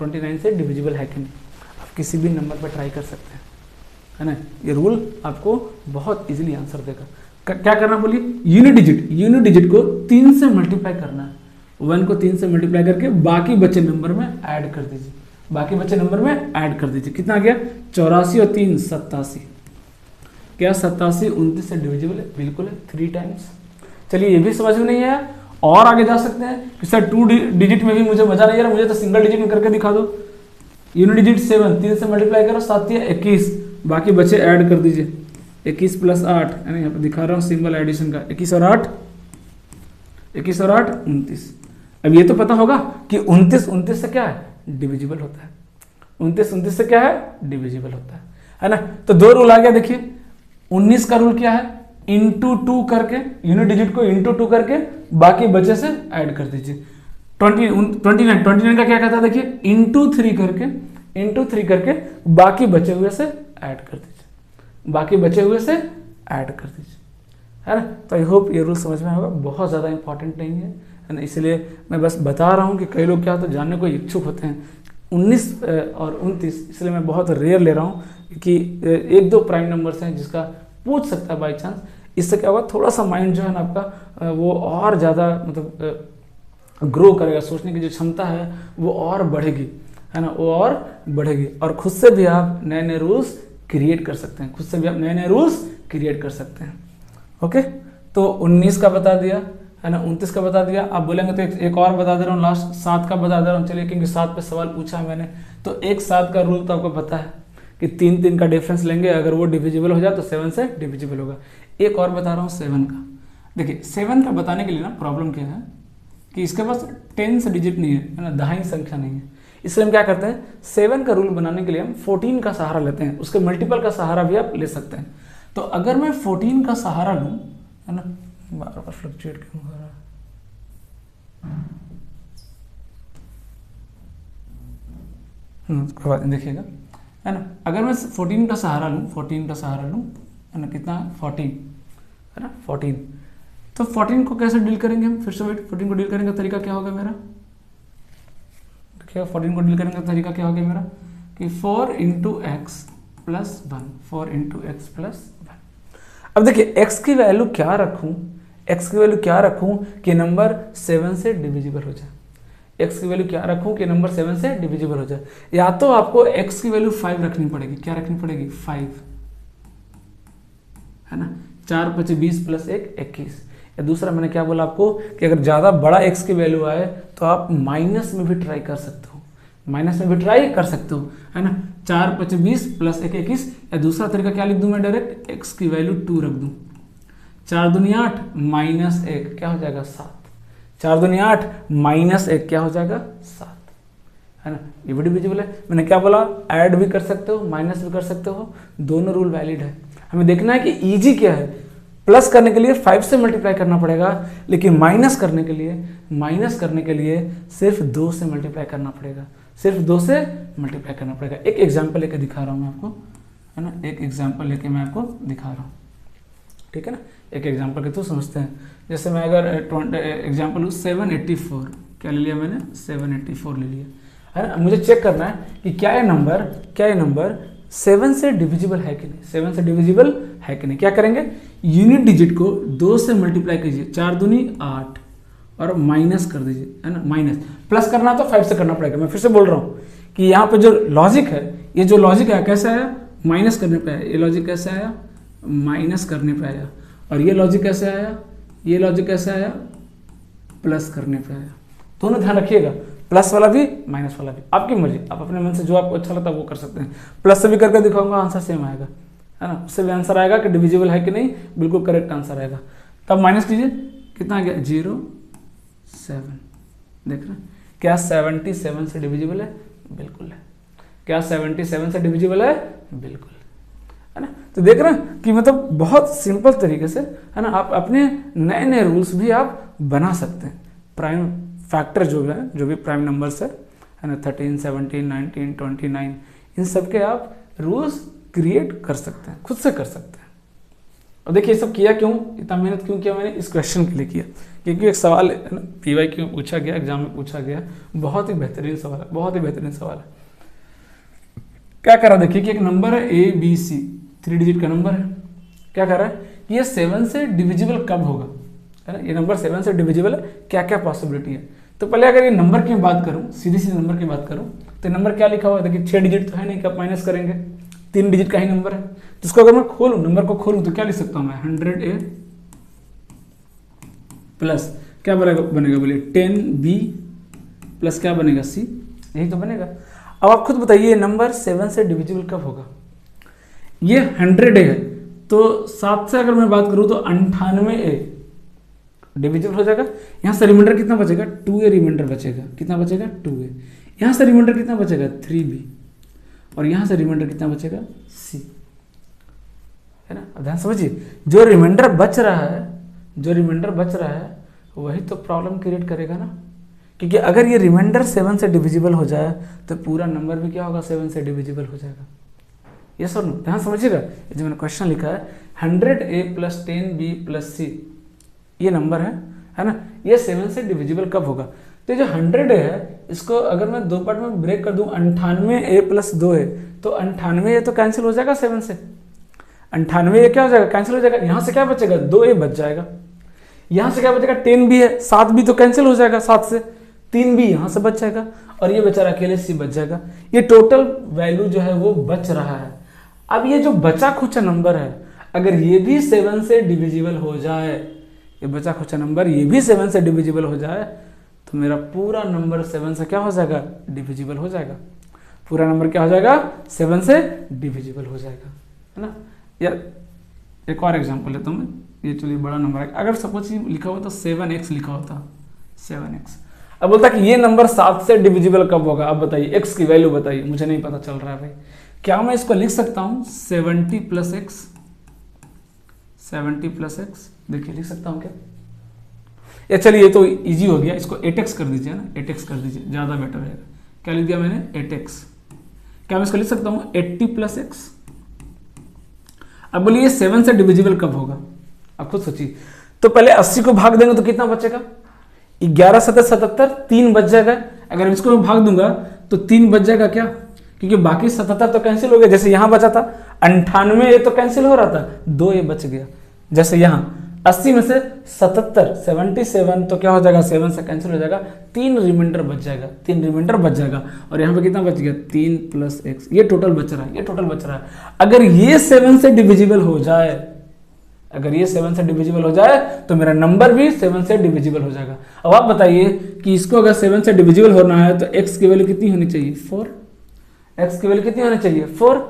29 से डिविजिबल है कि नहीं। आप किसी भी नंबर पर ट्राई कर सकते हैं, है ना। ये रूल आपको बहुत इजीली आंसर देगा। क्या करना बोलिए, यूनिट डिजिट को 3 से मल्टीप्लाई करना है, 1 को 3 से मल्टीप्लाई करके बाकी बचे नंबर में ऐड कर दीजिए, बाकी बचे नंबर में ऐड कर दीजिए। कितना गया 84 और 3 87, क्या 87 29 से डिविजिबल है, बिल्कुल है, 3 टाइम्स। चलिए ये भी समझ में नहीं आया, और आगे जा सकते हैं कि सर 2 डिजिट में भी मुझे मजा नहीं आ रहा, मुझे तो सिंगल डिजिट में करके दिखा दो। यूनिट डिजिट 7, 3 से मल्टीप्लाई करो, 7 21, बाकी बचे ऐड कर दीजिए, 21 प्लस 8, यानी यहाँ पे दिखा रहा हूँ सिंबल एडिशन का, 21 और 8 21 और 8 29। अब ये तो पता होगा कि 29 से क्या है, डिविजिबल होता है। 29 से क्या है, डिविजिबल होता है ना। तो दो रूल आ गया। देखिए 19 का रूल क्या है, इंटू 2 करके, यूनिट डिजिट को इंटू 2 करके बाकी बचे से ऐड कर दीजिए। 29 का क्या कहता है, देखिए इंटू 3 करके बाकी बचे हुए से ऐड कर दीजिए, बाकी बचे हुए से ऐड कर दीजिए, है ना। तो आई होप ये रूल समझ में होगा, बहुत ज़्यादा इंपॉर्टेंट नहीं है ना, इसलिए मैं बस बता रहा हूँ कि कई लोग क्या तो जानने को इच्छुक होते हैं। 19 और 29 इसलिए मैं बहुत रेयर ले रहा हूँ कि एक दो प्राइम नंबर्स हैं जिसका पूछ सकता है बाई चांस। इससे क्या होगा, थोड़ा सा माइंड जो है ना आपका वो और ज़्यादा मतलब ग्रो करेगा, सोचने की जो क्षमता है वो और बढ़ेगी, है ना, वो और बढ़ेगी। और खुद से भी आप नए नए रूल्स क्रिएट कर सकते हैं, खुद से भी आप नए नए रूल्स क्रिएट कर सकते हैं। ओके, तो 19 का बता दिया, है ना, 29 का बता दिया। आप बोलेंगे तो एक और बता दे रहा हूँ, लास्ट 7 का बता दे रहा हूँ। चलिए, क्योंकि 7 पे सवाल पूछा है मैंने, तो एक 7 का रूल तो आपको पता है कि 3 का डिफरेंस लेंगे, अगर वो डिविजिबल हो जाए तो 7 से डिविजिबल होगा। एक और बता रहा हूँ 7 का। देखिए 7 का बताने के लिए ना प्रॉब्लम क्या है कि इसके पास 10 डिजिट नहीं है ना, दहाई संख्या नहीं है। इसलिए हम क्या करते हैं, 7 का रूल बनाने के लिए हम 14 का सहारा लेते हैं, उसके मल्टीपल का सहारा भी आप ले सकते हैं। तो अगर मैं 14 का सहारा लूँ, है ना, बार बार फ्लक्चुएट क्यों हो रहा है, देखिएगा, है ना। अगर मैं 14 का सहारा लूँ, 14 का सहारा लूँ, है ना, कितना 14, है ना 14। तो 14 को कैसे डील करेंगे हम, फिर से वेट, 14 को डील करने का तरीका क्या होगा मेरा, देखिए 14 को डील करने का तरीका क्या होगा मेरा कि 4 into x plus 1, 4 into x plus 1। अब देखिए x की वैल्यू क्या रखूं, x की वैल्यू क्या रखूं कि नंबर 7 से डिविजिबल हो जाए, x की वैल्यू क्या रखूं कि नंबर 7 से डिविजिबल हो जाए। या तो आपको x की वैल्यू 5 रखनी पड़ेगी, क्या रखनी पड़ेगी 5, है ना, 4 × 5 = 20 प्लस 1 21। या दूसरा मैंने क्या बोला आपको कि अगर ज़्यादा बड़ा x की वैल्यू आए तो आप माइनस में भी ट्राई कर सकते हो, माइनस में भी ट्राई कर सकते हो, है ना। 4 × 5 = 20 प्लस 1 21। या दूसरा तरीका क्या लिख दूं मैं, डायरेक्ट x की वैल्यू 2 रख दूं, 4 दूनी 8 माइनस 1 क्या हो जाएगा 7, 4 दूनी 8 माइनस 1 क्या हो जाएगा 7, है ना। ये भी डिविजिबल है। मैंने क्या बोला, ऐड भी कर सकते हो, माइनस भी कर सकते हो, दोनों रूल वैलिड है। हमें देखना है कि इजी क्या है। प्लस करने के लिए 5 से मल्टीप्लाई करना पड़ेगा, लेकिन माइनस करने के लिए सिर्फ 2 से मल्टीप्लाई करना पड़ेगा, सिर्फ 2 से मल्टीप्लाई करना पड़ेगा। एक एग्जांपल लेके दिखा रहा हूँ मैं आपको, है ना, एक एग्जांपल लेके मैं आपको दिखा रहा हूँ, ठीक है ना। एक एग्जांपल के थ्रू समझते हैं। जैसे मैं अगर एग्जांपल लूँ 784, क्या ले लिया मैंने 784 ले लिया, है ना। मुझे चेक करना है कि क्या ये नंबर 7 से डिविजिबल है कि नहीं, 7 से डिविजिबल है कि नहीं। क्या करेंगे, यूनिट डिजिट को 2 से मल्टीप्लाई कीजिए, 4 दूनी 8 और माइनस कर दीजिए, है ना। माइनस प्लस करना तो 5 से करना पड़ेगा। मैं फिर से बोल रहा हूँ कि यहाँ पे जो लॉजिक है, ये जो लॉजिक है कैसे आया, माइनस करने पे आया। ये लॉजिक कैसे आया, माइनस करने पे आया। और ये लॉजिक कैसे आया, ये लॉजिक कैसे आया, प्लस करने पे आया। दोनों ध्यान रखिएगा, प्लस वाला भी माइनस वाला भी, आपकी मर्जी, आप अपने मन से जो आपको अच्छा लगता है वो कर सकते हैं। प्लस से भी करके दिखाऊंगा, आंसर सेम आएगा, है ना। उससे भी आंसर आएगा कि डिविजिबल है कि नहीं, बिल्कुल करेक्ट आंसर आएगा। तब माइनस कीजिए, कितना आ गया 0.7। देख रहे हैं, क्या 77 से डिविजिबल है, बिल्कुल है। क्या 77 से डिविजिबल है, बिल्कुल, है ना। तो देख रहे हैं कि मतलब बहुत सिंपल तरीके से, है ना, आप अपने नए नए रूल्स भी आप बना सकते हैं। प्राइम फैक्टर जो भी प्राइम नंबर्स है ना, 13, 17, 19, 29, इन सब के आप रूल्स क्रिएट कर सकते हैं, खुद से कर सकते हैं। और देखिए ये सब किया क्यों, इतना मेहनत क्यों किया मैंने, इस क्वेश्चन के लिए किया, क्योंकि एक सवाल है ना, PYQ में पूछा गया, एग्जाम में पूछा गया, बहुत ही बेहतरीन सवाल है, बहुत ही बेहतरीन सवाल है। क्या कर रहा है, देखिए कि एक नंबर है ABC, 3 डिजिट का नंबर है। क्या कर रहा है कि ये 7 से डिविजिबल कब होगा, है ना। ये नंबर 7 से डिविजिबल है, क्या क्या पॉसिबिलिटी है। तो पहले अगर ये नंबर की बात करूं, सीधी नंबर की बात करूं, तो नंबर क्या लिखा हुआ है, देखिए 6 डिजिट तो है नहीं, कब माइनस करेंगे, 3 डिजिट का ही नंबर है। तो इसको अगर मैं खोलूं, नंबर को खोलूं, तो क्या लिख सकता हूं मैं, 100A प्लस क्या बनेगा बोलिए 10B प्लस क्या बनेगा C, यही तो बनेगा। अब आप खुद बताइए नंबर 7 से डिविजिबल कब होगा। ये 100A है, तो 7 से अगर मैं बात करूं तो 98A, डिविजिबल हो जाएगा। यहाँ से रिमाइंडर कितना बचेगा, 2a रिमाइंडर बचेगा, कितना बचेगा 2a। यहाँ से रिमाइंडर कितना बचेगा 3b, और यहाँ से रिमाइंडर कितना बचेगा c, है ना। अब ध्यान समझिए, जो रिमाइंडर बच रहा है, जो रिमाइंडर बच रहा है वही तो प्रॉब्लम क्रिएट करेगा ना, क्योंकि अगर ये रिमाइंडर 7 से डिविजिबल हो जाए तो पूरा नंबर भी क्या होगा 7 से डिविजिबल हो जाएगा। ये सुनो, ध्यान समझिएगा, ये जो मैंने क्वेश्चन लिखा है 100a + 10b + c, ये नंबर है ना, ये 7 से डिविजिबल कब होगा। तो ये जो 100 है इसको अगर मैं दो पार्ट में ब्रेक कर दूं, 98a + 2a, तो 98a तो कैंसिल हो जाएगा 7 से, 98a क्या हो जाएगा कैंसिल हो जाएगा। यहाँ से क्या बचेगा 2a बच जाएगा, यहाँ से क्या बचेगा 10b है, 7b तो कैंसिल हो जाएगा 7 से, 3b यहाँ से बच जाएगा, और ये बेचारा अकेले c बच जाएगा। ये टोटल वैल्यू जो है वो बच रहा है। अब ये जो बचा खुचा नंबर है, अगर ये भी 7 से डिविजिबल हो जाए, ये बचा खुचा नंबर ये भी 7 से डिविजिबल हो जाए, तो मेरा पूरा नंबर 7 से क्या हो जाएगा डिविजिबल हो जाएगा। पूरा नंबर क्या हो जाएगा 7 से डिविजिबल हो जाएगा, है ना। यार एक और एग्जांपल लेता हूँ मैं, ये चलिए बड़ा नंबर है, अगर सपोज लिखा हुआ तो 7x लिखा होता 7x। अब बोलता कि ये नंबर 7 से डिविजिबल कब होगा, अब बताइए x की वैल्यू बताइए, मुझे नहीं पता चल रहा है भाई। क्या मैं इसको लिख सकता हूँ 70 + x, 70 + x, देखिए लिख सकता हूँ क्या। या चलिए ये तो इजी हो गया, इसको 8x कर दीजिए ना, 8x कर दीजिए, ज़्यादा बेटर रहेगा। क्या लिख दिया मैंने 8x। क्या मैं इसको लिख सकता हूँ 80 + x। अब बोलिए 7 से डिविजिबल कब होगा, अब खुद सोचिए। तो पहले 80 को भाग देंगे तो कितना बचेगा 11 7 77, 3 बच जाएगा। अगर इसको मैं भाग दूंगा तो 3 बच जाएगा क्या, क्योंकि बाकी 77 तो कैंसिल हो गया, जैसे यहाँ बचा था 98 ये तो कैंसिल हो रहा था, 2 ये बच गया। जैसे यहाँ 80 में से 77 तो क्या हो जाएगा 7 से कैंसिल हो जाएगा, 3 रिमाइंडर बच जाएगा, 3 रिमाइंडर बच जाएगा। और यहाँ पे कितना बच गया 3 + x, ये टोटल बच रहा है, ये टोटल बच रहा है। अगर ये 7 से डिविजिबल हो जाए, अगर ये 7 से डिविजिबल हो जाए तो मेरा नंबर भी 7 से डिविजिबल हो जाएगा। अब आप बताइए कि इसको अगर 7 से डिविजिबल होना है तो x की वैल्यू कितनी होनी चाहिए 4, x की वैल्यू कितनी होनी चाहिए 4,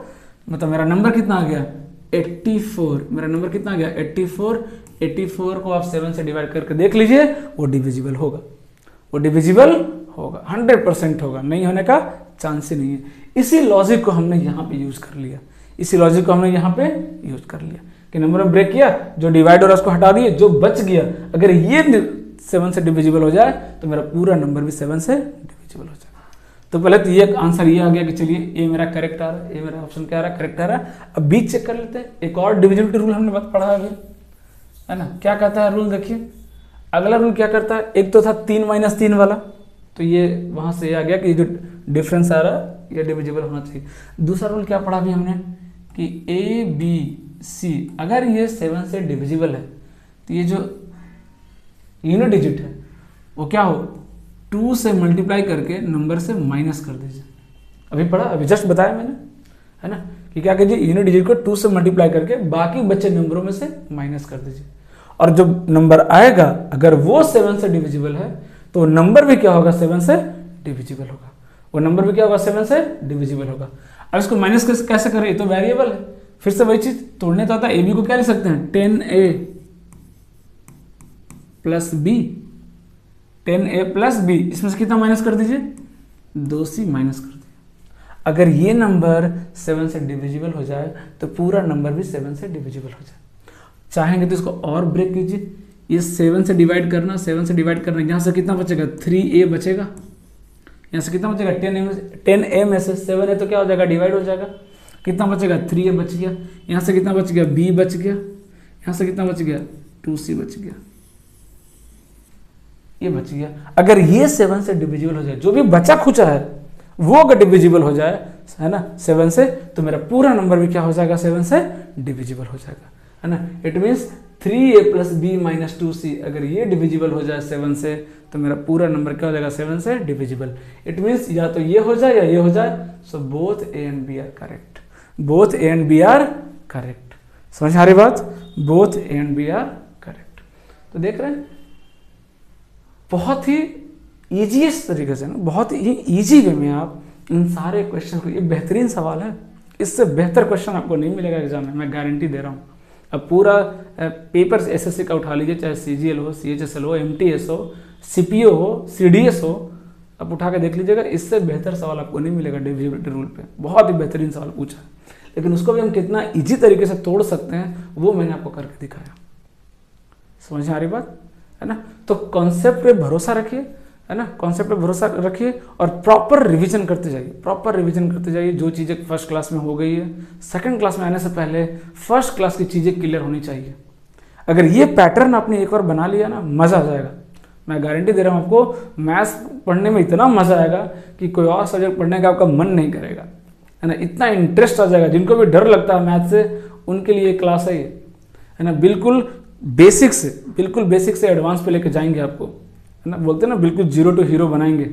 मतलब मेरा नंबर कितना आ गया 84, मेरा नंबर कितना आ गया 84। 84 को आप 7 से डिवाइड करके देख लीजिए, वो डिविजिबल होगा, वो डिविजिबल होगा, 100% होगा, नहीं होने का चांस ही नहीं है। इसी लॉजिक को हमने यहाँ पे यूज कर लिया, इसी लॉजिक को हमने यहाँ पे यूज कर लिया कि नंबर में ब्रेक किया, जो डिवाइड हो रहा है उसको हटा दिए, जो बच गया अगर ये 7 से डिविजिबल हो जाए तो मेरा पूरा नंबर भी 7 से डिविजिबल हो जाएगा। तो पहले तो ये आंसर ये आ गया कि चलिए ये मेरा करेक्ट आ रहा है, ये मेरा ऑप्शन क्या आ रहा है करेक्ट आ रहा है। अब बीच चेक कर लेते हैं, एक और डिविजिबिलिटी रूल हमने बात पढ़ा अभी, है ना। क्या कहता है रूल, देखिए अगला रूल क्या करता है, एक तो था 3 - 3 वाला, तो ये वहां से ये आ गया कि जो डिफरेंस आ रहा है ये डिविजिबल होना चाहिए। दूसरा रूल क्या पढ़ा अभी हमने कि ABC अगर ये 7 से डिविजिबल है तो ये जो यूनिट डिजिट है वो क्या हो 2 से मल्टीप्लाई करके नंबर से माइनस कर दीजिए। अभी पढ़ा, अभी जस्ट बताया मैंने, है ना, कि क्या कीजिए यूनिट डिजिट को 2 से मल्टीप्लाई करके बाकी बचे नंबरों में से माइनस कर दीजिए, और जो नंबर आएगा अगर वो 7 से डिविजिबल है तो नंबर भी क्या होगा 7 से डिविजिबल होगा, वो नंबर भी क्या होगा 7 से डिविजिबल होगा। अब इसको माइनस कैसे करें, ये तो वेरिएबल है, फिर से वही चीज तोड़ने तो आता है। AB को क्या लिख सकते हैं 10A + B, 10A + B, इसमें से कितना माइनस कर दीजिए 2C माइनस कर दीजिए। अगर ये नंबर 7 से डिविजिबल हो जाए तो पूरा नंबर भी 7 से डिविजिबल हो जाए। चाहेंगे तो इसको और ब्रेक कीजिए, ये 7 से डिवाइड करना, 7 से डिवाइड करना, यहाँ से कितना बचेगा 3A बचेगा, यहाँ से कितना बचेगा 10A में से 7 है तो क्या हो जाएगा डिवाइड हो जाएगा, कितना बचेगा 3A बच गया, यहाँ से कितना बच गया B बच गया, यहाँ से कितना बच गया 2C बच गया, ये बच गया। अगर ये 7 से डिविजिबल हो जाए, जो भी बचा खुचा है वो अगर डिविजिबल हो जाए, है ना 7 से, तो मेरा पूरा नंबर भी क्या हो जाएगा 7 से डिविजिबल हो जाएगा, है ना। It means 3A + B - 2C अगर ये डिविजिबल हो जाए 7 से तो मेरा पूरा नंबर क्या हो जाएगा 7 से डिविजिबल। इट मीन्स या तो ये हो जाए या ये हो जाए, so both A and B are correct, both A and B are correct. समझ आ रही बात, both A and B are correct. तो देख रहे हैं बहुत ही ईजीएस्ट तरीके से ना, बहुत ही ईजी वे में आप इन सारे क्वेश्चन को, ये बेहतरीन सवाल है, इससे बेहतर क्वेश्चन आपको नहीं मिलेगा एग्जाम में, मैं गारंटी दे रहा हूँ। अब पूरा पेपर एसएससी का उठा लीजिए, चाहे सीजीएल हो, सीएचएसएल हो, एमटीएस हो, सीपीओ हो, सीडीएस हो, अब उठा के देख लीजिएगा, इससे बेहतर सवाल आपको नहीं मिलेगा डिविजिबिलिटी रूल पे। बहुत ही बेहतरीन सवाल पूछा है, लेकिन उसको भी हम कितना इजी तरीके से तोड़ सकते हैं वो मैंने आपको करके दिखाया। समझ आ रही बात है ना? तो कॉन्सेप्ट पे भरोसा रखिए, है ना, कॉन्सेप्ट पे भरोसा रखिए और प्रॉपर रिवीजन करते जाइए, प्रॉपर रिवीजन करते जाइए। जो चीज़ें फर्स्ट क्लास में हो गई है, सेकंड क्लास में आने से पहले फर्स्ट क्लास की चीज़ें क्लियर होनी चाहिए। अगर ये पैटर्न आपने एक बार बना लिया ना, मज़ा आ जाएगा। मैं गारंटी दे रहा हूँ आपको, मैथ्स पढ़ने में इतना मज़ा आएगा कि कोई और सब्जेक्ट पढ़ने का आपका मन नहीं करेगा, है ना, इतना इंटरेस्ट आ जाएगा। जिनको भी डर लगता है मैथ से, उनके लिए क्लास है ये, है ना। बिल्कुल बेसिक से एडवांस पे लेके जाएंगे आपको, है ना, बोलते हैं ना बिल्कुल जीरो टू हीरो बनाएंगे,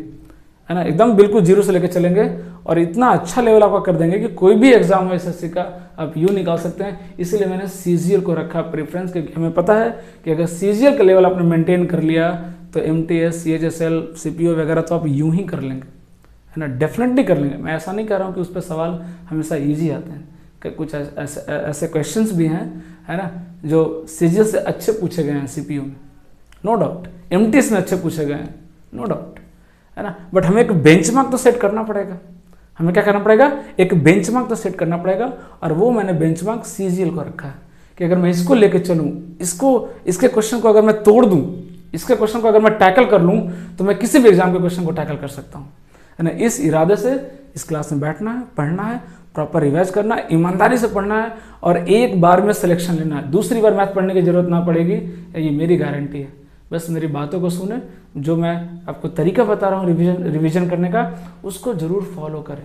है ना, एकदम बिल्कुल जीरो से लेके चलेंगे और इतना अच्छा लेवल आपका कर देंगे कि कोई भी एग्जाम हो एसएससी का आप यूँ निकाल सकते हैं। इसीलिए मैंने सीजीएल को रखा प्रेफरेंस, क्योंकि हमें पता है कि अगर सीजीएल का लेवल आपने मेंटेन कर लिया तो एमटीएस, सीएचएसएल, सीपीओ वगैरह तो आप यूं ही कर लेंगे, है ना, डेफिनेटली कर लेंगे। मैं ऐसा नहीं कह रहा हूँ कि उस पर सवाल हमेशा ईजी आते हैं, कि कुछ ऐसे क्वेश्चंस भी हैं, है ना, जो सीजीएल से अच्छे पूछे गए हैं सीपीओ में, नो डाउट, एमटीएस में अच्छे पूछे गए हैं, नो डाउट, है ना। बट हमें एक बेंचमार्क तो सेट करना पड़ेगा। हमें क्या करना पड़ेगा? एक बेंचमार्क तो सेट करना पड़ेगा, और वो मैंने बेंचमार्क सीजीएल को रखा है कि अगर मैं इसको लेके चलूँ, इसके क्वेश्चन को अगर मैं तोड़ दूँ, इसके क्वेश्चन को अगर मैं टैकल कर लूँ, तो मैं किसी भी एग्जाम के क्वेश्चन को टैकल कर सकता हूँ, है ना। इस इरादे से इस क्लास में बैठना है, पढ़ना है, प्रॉपर रिवाइज करना है, ईमानदारी से पढ़ना है और एक बार में सिलेक्शन लेना है। दूसरी बार मैथ पढ़ने की जरूरत ना पड़ेगी, ये मेरी गारंटी है। बस मेरी बातों को सुने, जो मैं आपको तरीका बता रहा हूँ रिवीजन करने का, उसको ज़रूर फॉलो करें,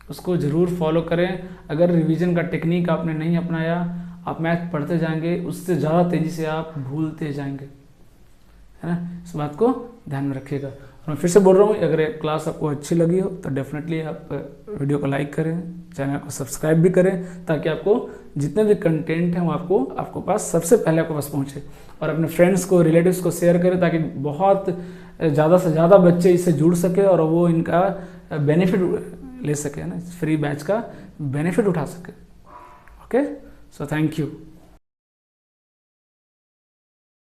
उसको ज़रूर फॉलो करें। अगर रिवीजन का टेक्निक आपने नहीं अपनाया, आप मैथ पढ़ते जाएंगे, उससे ज़्यादा तेज़ी से आप भूलते जाएंगे, है ना। इस बात को ध्यान में रखिएगा। और मैं फिर से बोल रहा हूँ, अगर क्लास आपको अच्छी लगी हो तो डेफिनेटली आप वीडियो को लाइक करें, चैनल को सब्सक्राइब भी करें, ताकि आपको जितने भी कंटेंट हैं वो आपको पास सबसे पहले आपको पास पहुँचे। और अपने फ्रेंड्स को, रिलेटिव्स को शेयर करें, ताकि बहुत ज़्यादा से ज़्यादा बच्चे इससे जुड़ सके और वो इनका बेनिफिट ले सके, ना, फ्री बैच का बेनिफिट उठा सके। Okay, so thank you.